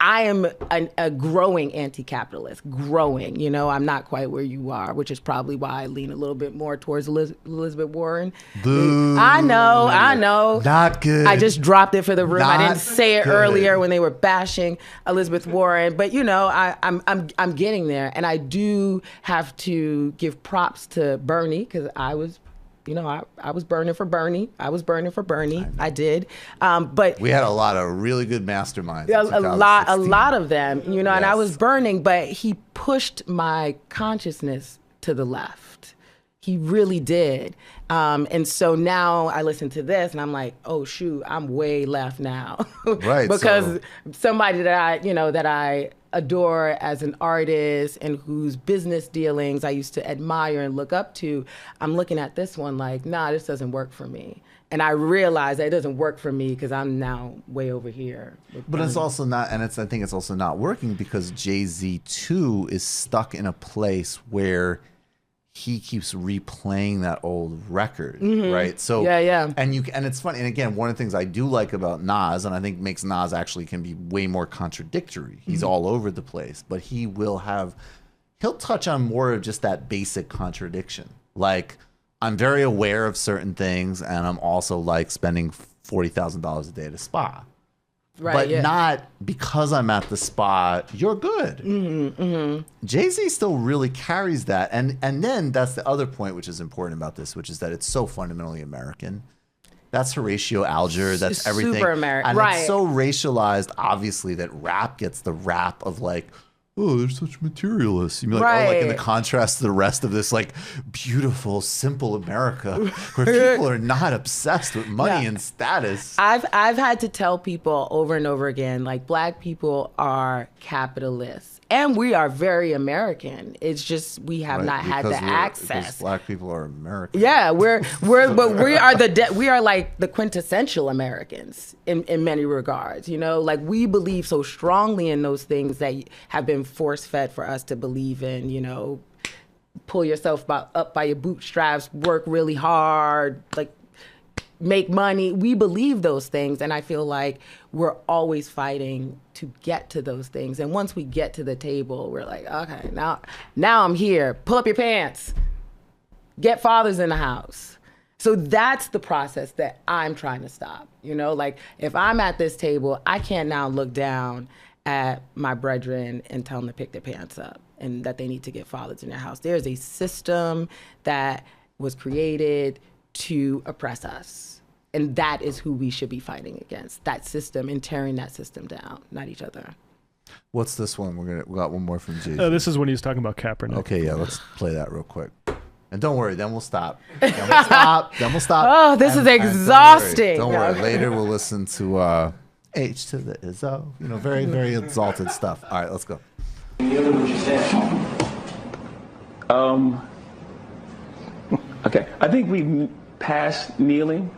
I am a growing anti-capitalist, you know, I'm not quite where you are, which is probably why I lean a little bit more towards Elizabeth Warren. Boo. I know. Not good. I just dropped it for the room. I didn't say it earlier when they were bashing Elizabeth Warren, but you know, I'm getting there. And I do have to give props to Bernie, because I was burning for Bernie. I did. But we had a lot of really good masterminds. A lot of them, you know, and I was burning, but he pushed my consciousness to the left. He really did. And so now I listen to this and I'm like, oh shoot, I'm way left now. Right. Because somebody that I adore as an artist and whose business dealings I used to admire and look up to, I'm looking at this one like, nah, this doesn't work for me. And I realize that it doesn't work for me because I'm now way over here. But it's also not, and I think it's also not working because Jay-Z too is stuck in a place where he keeps replaying that old record, right? So yeah. And it's funny. And again, one of the things I do like about Nas, and I think makes Nas actually can be way more contradictory. He's all over the place, but he'll touch on more of just that basic contradiction. Like, I'm very aware of certain things, and I'm also like spending $40,000 a day at a spa. but not because I'm at the spot, you're good. Jay-Z still really carries that. And then that's the other point, which is important about this, which is that it's so fundamentally American. That's Horatio Alger. That's everything. Super American. And it's so racialized, obviously, that rap gets the rap of like, oh, they're such materialists. You'd be like, oh, like in the contrast to the rest of this like beautiful, simple America where people are not obsessed with money and status. I've had to tell people over and over again, like, Black people are capitalists. And we are very American. It's just we have not had the access. Because Black people are American. Yeah, but we are like the quintessential Americans in many regards. You know, like we believe so strongly in those things that have been force fed for us to believe in. You know, pull yourself up by your bootstraps, work really hard, like make money. We believe those things, and I feel like we're always fighting to get to those things. And once we get to the table, we're like, okay, now I'm here. Pull up your pants. Get fathers in the house. So that's the process that I'm trying to stop. You know, like if I'm at this table, I can't now look down at my brethren and tell them to pick their pants up and that they need to get fathers in their house. There's a system that was created to oppress us. And that is who we should be fighting against, that system, and tearing that system down, not each other. What's this one? We got one more from Jay-Z. This is when he was talking about Kaepernick. Okay, yeah, let's play that real quick. And don't worry, then we'll stop. Then we'll stop. Oh, this is exhausting. Don't worry. Later we'll listen to H to the Izzo. You know, very, very exalted stuff. All right, let's go. Okay, I think we passed kneeling.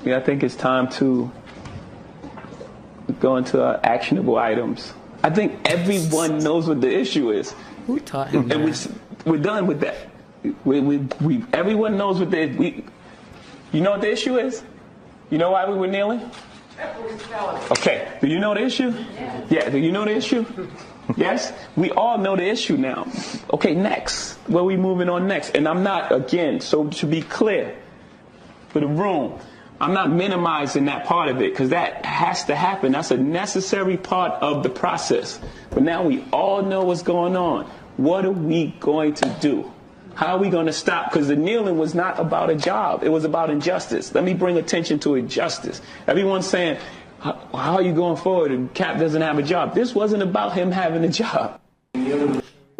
Yeah, I think it's time to go into actionable items. I think everyone knows what the issue is. Who taught him that? And we're done with that. Everyone knows what you know what the issue is? You know why we were kneeling? Okay, do you know the issue? Yeah, do you know the issue? Yes? We all know the issue now. Okay, next. Where are we moving on next? And I'm not, again, so to be clear for the room, I'm not minimizing that part of it because that has to happen. That's a necessary part of the process. But now we all know what's going on. What are we going to do? How are we going to stop? Because the kneeling was not about a job. It was about injustice. Let me bring attention to injustice. Everyone's saying, how are you going forward? And Cap doesn't have a job. This wasn't about him having a job.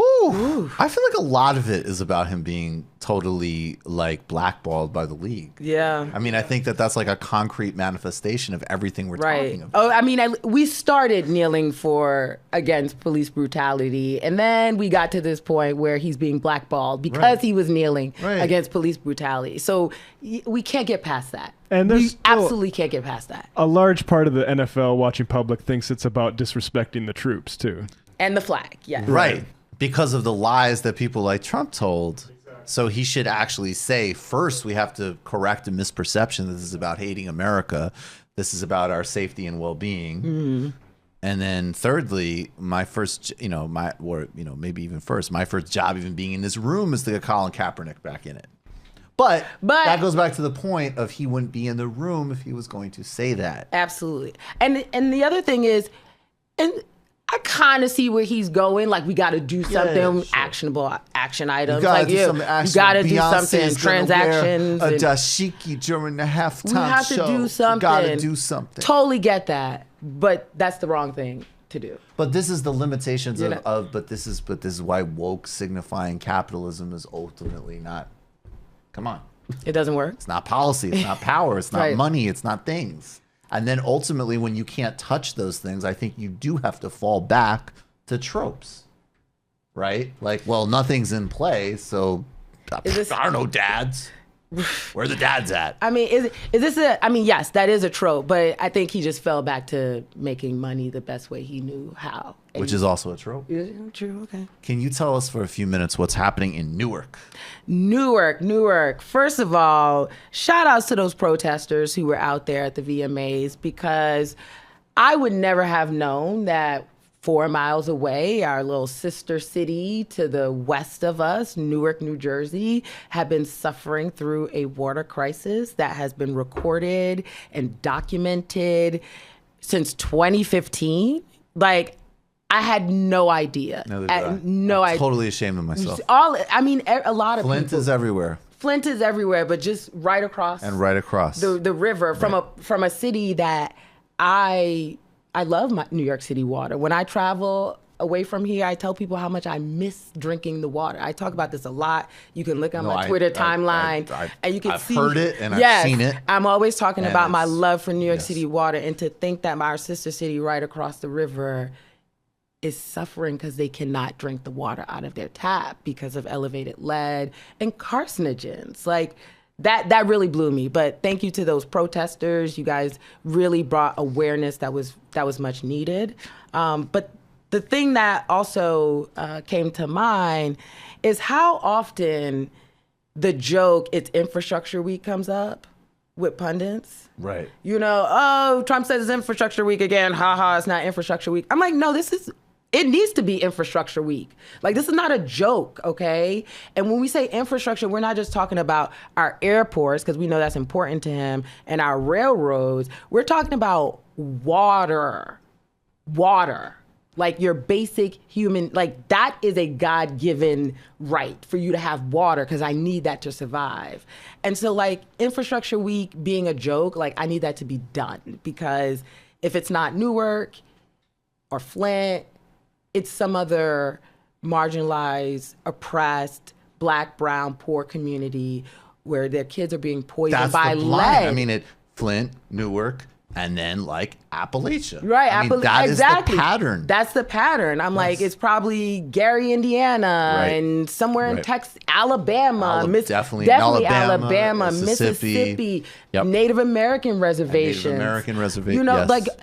Ooh, I feel like a lot of it is about him being totally like blackballed by the league. Yeah. I mean, I think that's like a concrete manifestation of everything we're talking about. Oh, I mean, we started kneeling against police brutality, and then we got to this point where he's being blackballed because he was kneeling against police brutality. So we can't get past that. And we absolutely can't get past that. A large part of the NFL watching public thinks it's about disrespecting the troops too. And the flag, yes. Right. Because of the lies that people like Trump told. So he should actually say, first, we have to correct a misperception that this is about hating America. This is about our safety and well-being. Mm-hmm. And then thirdly, my first, maybe even first, my first job even being in this room is to get Colin Kaepernick back in it. But that goes back to the point of he wouldn't be in the room if he was going to say that. Absolutely. And the other thing is, I kind of see where he's going. Like, we got to do something actionable, action items. You got to do something, transactions. A dashiki during the halftime show. We have to do something. Got to do something. Totally get that, but that's the wrong thing to do. But this is the limitations but this is why woke signifying capitalism is ultimately not. Come on. It doesn't work. It's not policy. It's not power. It's not money. It's not things. And then ultimately, when you can't touch those things, I think you do have to fall back to tropes, right? Like, well, nothing's in play, so I don't know, dads. Where are the dads at? I mean, is this yes, that is a trope, but I think he just fell back to making money the best way he knew how. Which is also a trope. Yeah, true, okay. Can you tell us for a few minutes what's happening in Newark? Newark. First of all, shout outs to those protesters who were out there at the VMAs, because I would never have known that 4 miles away, our little sister city to the west of us, Newark, New Jersey, had been suffering through a water crisis that has been recorded and documented since 2015. Like, I had no idea. No idea. Totally ashamed of myself. A lot of Flint people. is everywhere. Flint is everywhere, but just right across. And right across. The river from a city that I love New York City water. When I travel away from here, I tell people how much I miss drinking the water. I talk about this a lot. You can look on my Twitter timeline and you can see. I've heard it and I've seen it. I'm always talking about my love for New York City water, and to think that our sister city right across the river is suffering because they cannot drink the water out of their tap because of elevated lead and carcinogens. Like, that really blew me. But thank you to those protesters. You guys really brought awareness that was much needed. But the thing that also came to mind is how often the joke, it's Infrastructure Week, comes up with pundits. Right. Trump says it's Infrastructure Week again. Ha ha, it's not Infrastructure Week. I'm like, no, it needs to be Infrastructure Week. Like, this is not a joke, okay? And when we say infrastructure, we're not just talking about our airports, because we know that's important to him, and our railroads. We're talking about water. Like, your basic human, like, that is a God-given right for you to have water, because I need that to survive. And so, like, Infrastructure Week being a joke, like, I need that to be done, because if it's not Newark or Flint, it's some other marginalized, oppressed, Black, brown, poor community where their kids are being poisoned by lead. I mean, Flint, Newark, and then like Appalachia. Right, that exactly. is the pattern. That's the pattern. I'm like, it's probably Gary, Indiana, and somewhere in Texas, Alabama, definitely Alabama, Mississippi, Native American reservations.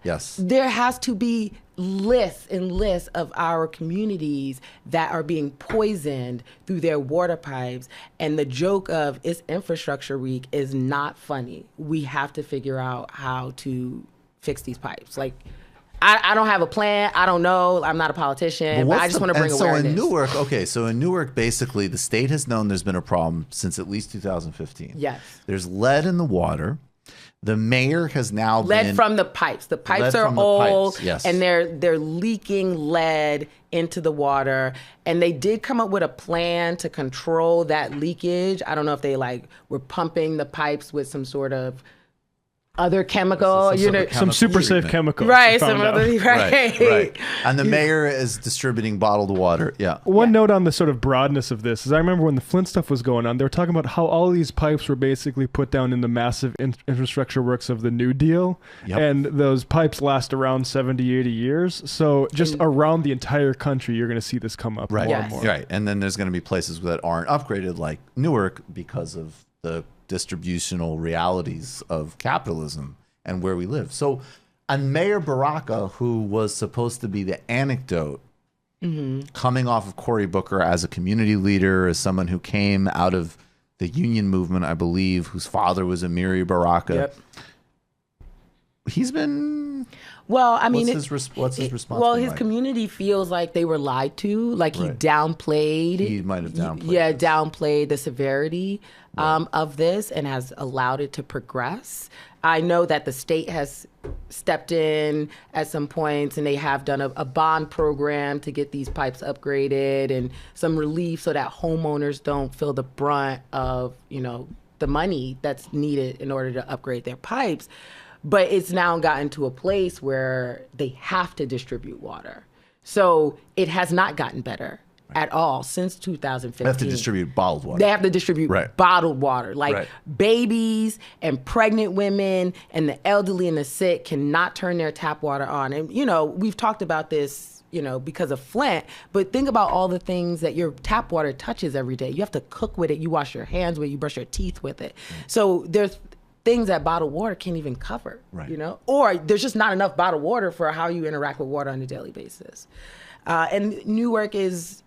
Yes. There has to be lists and lists of our communities that are being poisoned through their water pipes. And the joke of it's Infrastructure Week is not funny. We have to figure out how to fix these pipes. Like, I don't have a plan. I don't know. I'm not a politician. But I just want to bring awareness. So in Newark, basically, the state has known there's been a problem since at least 2015. Yes. There's lead in the water. The mayor has now lead from the pipes. The pipes are old, and they're leaking lead into the water. And they did come up with a plan to control that leakage. I don't know if they were pumping the pipes with some sort of other chemical, some super safe chemical, right? Right. And the mayor is distributing bottled water. Yeah. One note on the sort of broadness of this is I remember when the Flint stuff was going on, they were talking about how all these pipes were basically put down in the massive infrastructure works of the New Deal, and those pipes last around 70, 80 years. So just around the entire country, you're going to see this come up more and more. Right. And then there's going to be places that aren't upgraded, like Newark, because of the distributional realities of capitalism and where we live. So, and Mayor Baraka, who was supposed to be the anecdote, coming off of Cory Booker as a community leader, as someone who came out of the union movement, I believe, whose father was Amiri Baraka. He's been... Well, I mean, what's his response? Well, his community feels like they were lied to. Like he downplayed. He might have downplayed. Yeah, downplayed the severity of this and has allowed it to progress. I know that the state has stepped in at some points, and they have done a bond program to get these pipes upgraded and some relief so that homeowners don't feel the brunt of the money that's needed in order to upgrade their pipes. But it's now gotten to a place where they have to distribute water. So it has not gotten better at all since 2015. They have to distribute bottled water. They have to distribute bottled water. Babies and pregnant women and the elderly and the sick cannot turn their tap water on. And, we've talked about this, because of Flint, but think about all the things that your tap water touches every day. You have to cook with it. You wash your hands with it. You brush your teeth with it. So there's things that bottled water can't even cover, or there's just not enough bottled water for how you interact with water on a daily basis. And Newark is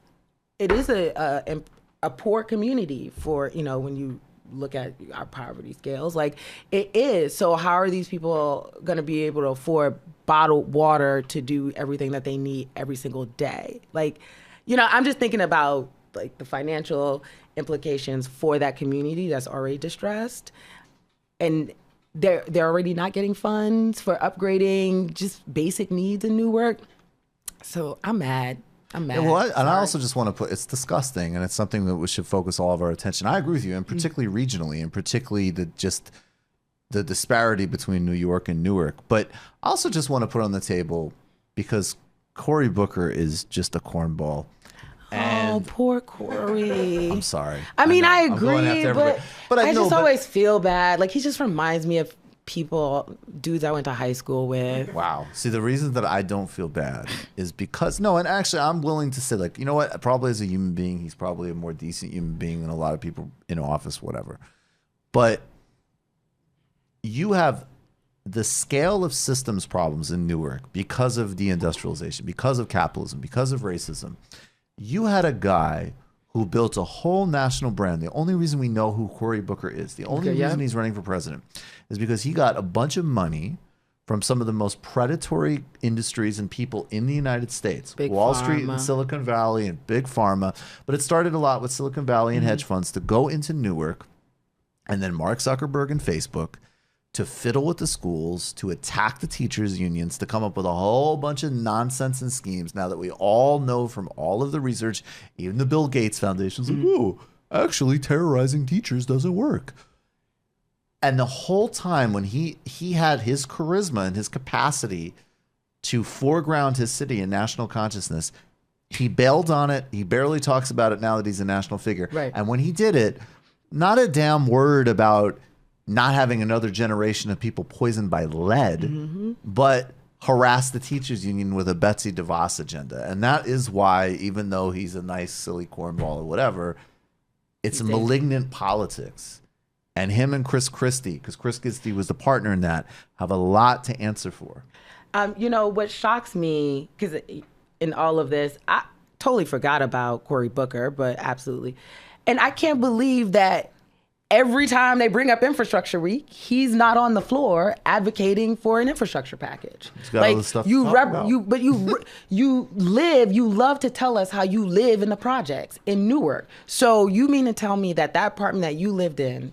a poor community for, when you look at our poverty scales, like it is. So how are these people going to be able to afford bottled water to do everything that they need every single day? I'm just thinking about the financial implications for that community that's already distressed. And they're already not getting funds for upgrading just basic needs in Newark. So I'm mad. Yeah, well, I also just want to put, it's disgusting, and it's something that we should focus all of our attention. I agree with you, and particularly regionally, and particularly the disparity between New York and Newark. But I also just want to put on the table, because Cory Booker is just a cornball. And poor Cory. I'm sorry. I mean, I agree, but I just always feel bad. Like, he just reminds me of dudes I went to high school with. Wow. See, the reason that I don't feel bad is because, and actually I'm willing to say, like, you know what, probably as a human being, he's probably a more decent human being than a lot of people in office, whatever. But you have the scale of systems problems in Newark because of deindustrialization, because of capitalism, because of racism. You had a guy who built a whole national brand. The only reason we know who Cory Booker is, the only reason he's running for president, is because he got a bunch of money from some of the most predatory industries and people in the United States. Wall Street and Silicon Valley and Big Pharma. But it started a lot with Silicon Valley and hedge funds to go into Newark, and then Mark Zuckerberg and Facebook to fiddle with the schools, to attack the teachers' unions, to come up with a whole bunch of nonsense and schemes. Now that we all know from all of the research, even the Bill Gates Foundation's like, oh, actually terrorizing teachers doesn't work. And the whole time when he had his charisma and his capacity to foreground his city in national consciousness, he bailed on it. He barely talks about it now that he's a national figure. Right. And when he did it, not a damn word about not having another generation of people poisoned by lead, but harass the teachers union with a Betsy DeVos agenda. And that is why, even though he's a nice, silly cornball or whatever, it's malignant politics. And him and Chris Christie, because Chris Christie was the partner in that, have a lot to answer for. What shocks me, because in all of this, I totally forgot about Cory Booker, but absolutely. And I can't believe that every time they bring up Infrastructure Week, he's not on the floor advocating for an infrastructure package. He's got all this stuff you love to tell us how you live in the projects in Newark. So you mean to tell me that apartment that you lived in,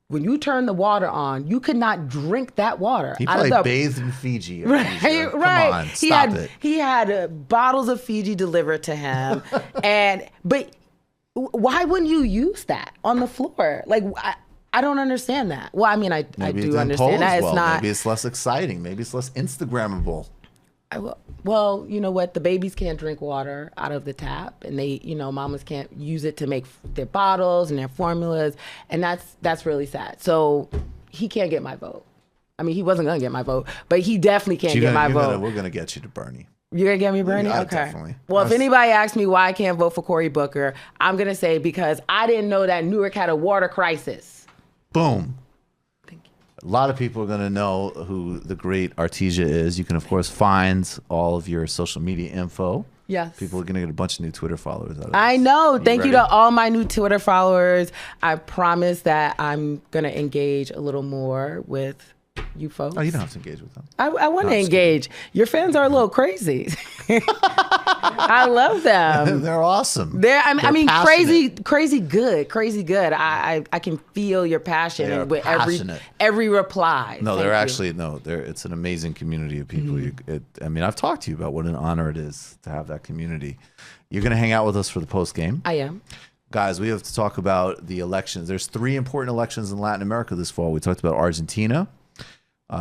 when you turn the water on, you could not drink that water? He probably bathed in Fiji. Right. Come on, stop it. He had bottles of Fiji delivered to him, but why wouldn't you use that on the floor? Like, I don't understand that. Well, I mean, I do understand that. It's not. Maybe it's less exciting. Maybe it's less Instagrammable. Well, you know what? The babies can't drink water out of the tap, and mamas can't use it to make their bottles and their formulas, and that's really sad. So he can't get my vote. I mean, he wasn't gonna get my vote, but he definitely can't get my vote. We're gonna get you to Bernie. You're gonna get me, Bernie? Yeah, okay. Definitely. Well, if anybody asks me why I can't vote for Cory Booker, I'm gonna say because I didn't know that Newark had a water crisis. Boom. Thank you. A lot of people are gonna know who the great Artesia is. You can, of course, find all of your social media info. Yes. People are gonna get a bunch of new Twitter followers out of this. I know. Thank you to all my new Twitter followers. I promise that I'm gonna engage a little more with you folks. Oh, you don't have to engage with them. I want to engage. Your fans are a little crazy. I love them. They're awesome. I mean, passionate. crazy good. I can feel your passion with every reply. No, it's an amazing community of people. I've talked to you about what an honor it is to have that community. You're going to hang out with us for the post game. I am. Guys, we have to talk about the elections. There's 3 important elections in Latin America this fall. We talked about Argentina.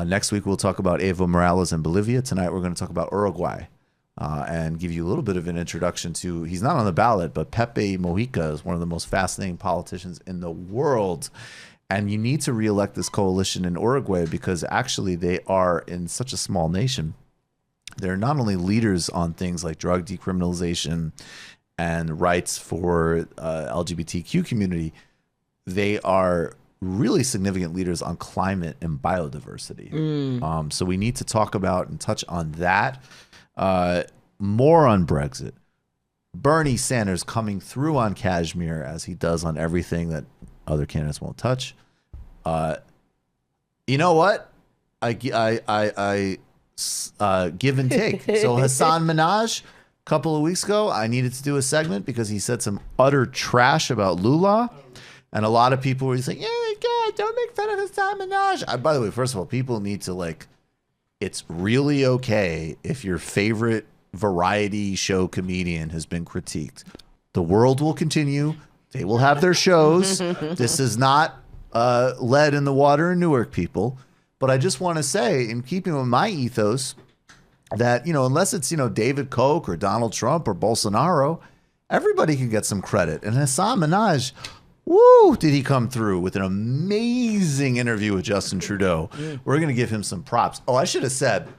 Next week, we'll talk about Evo Morales in Bolivia. Tonight, we're going to talk about Uruguay and give you a little bit of an introduction to, he's not on the ballot, but Pepe Mujica is one of the most fascinating politicians in the world. And you need to reelect this coalition in Uruguay because actually they are, in such a small nation, they're not only leaders on things like drug decriminalization and rights for LGBTQ community, they are really significant leaders on climate and biodiversity. So we need to talk about and touch on that. More on Brexit. Bernie Sanders coming through on Kashmir as he does on everything that other candidates won't touch. You know what? I give and take. So Hassan Minhaj, a couple of weeks ago, I needed to do a segment because he said some utter trash about Lula. And a lot of people were saying, yeah, God, don't make fun of Hasan Minhaj. By the way, first of all, people need to like, it's really okay if your favorite variety show comedian has been critiqued. The world will continue. They will have their shows. This is not lead in the water in Newark, people. But I just want to say, in keeping with my ethos, that, unless it's, David Koch or Donald Trump or Bolsonaro, everybody can get some credit. And Hasan Minhaj, woo, did he come through with an amazing interview with Justin Trudeau. We're going to give him some props. Oh, I should have said,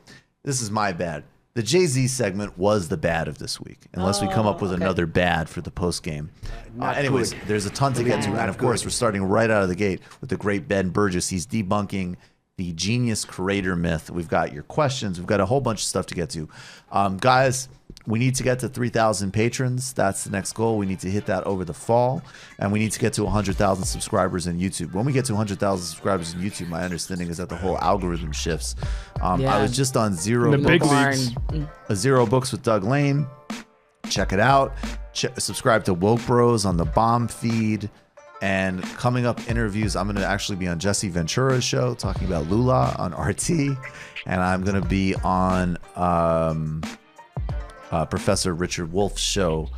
this is my bad. The Jay-Z segment was the bad of this week, unless we come up with another bad for the post game. Anyways, there's a ton to get to. And of course, we're starting right out of the gate with the great Ben Burgess. He's debunking the genius creator myth. We've got your questions. We've got a whole bunch of stuff to get to. Guys, we need to get to 3,000 patrons. That's the next goal. We need to hit that over the fall. And we need to get to 100,000 subscribers in YouTube. When we get to 100,000 subscribers in YouTube, my understanding is that the whole algorithm shifts. I was just on Zero Books with Doug Lane. Check it out. Subscribe to Woke Bros on the Bomb feed. And coming up interviews, I'm going to actually be on Jesse Ventura's show talking about Lula on RT. And I'm going to be on Professor Richard Wolf's show,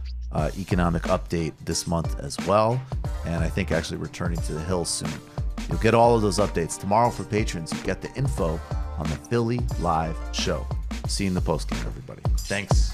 Economic Update, this month as well. And I think actually returning to the Hill soon. You'll get all of those updates. Tomorrow for patrons, you get the info on the Philly Live show. See you in the postgame, everybody. Thanks.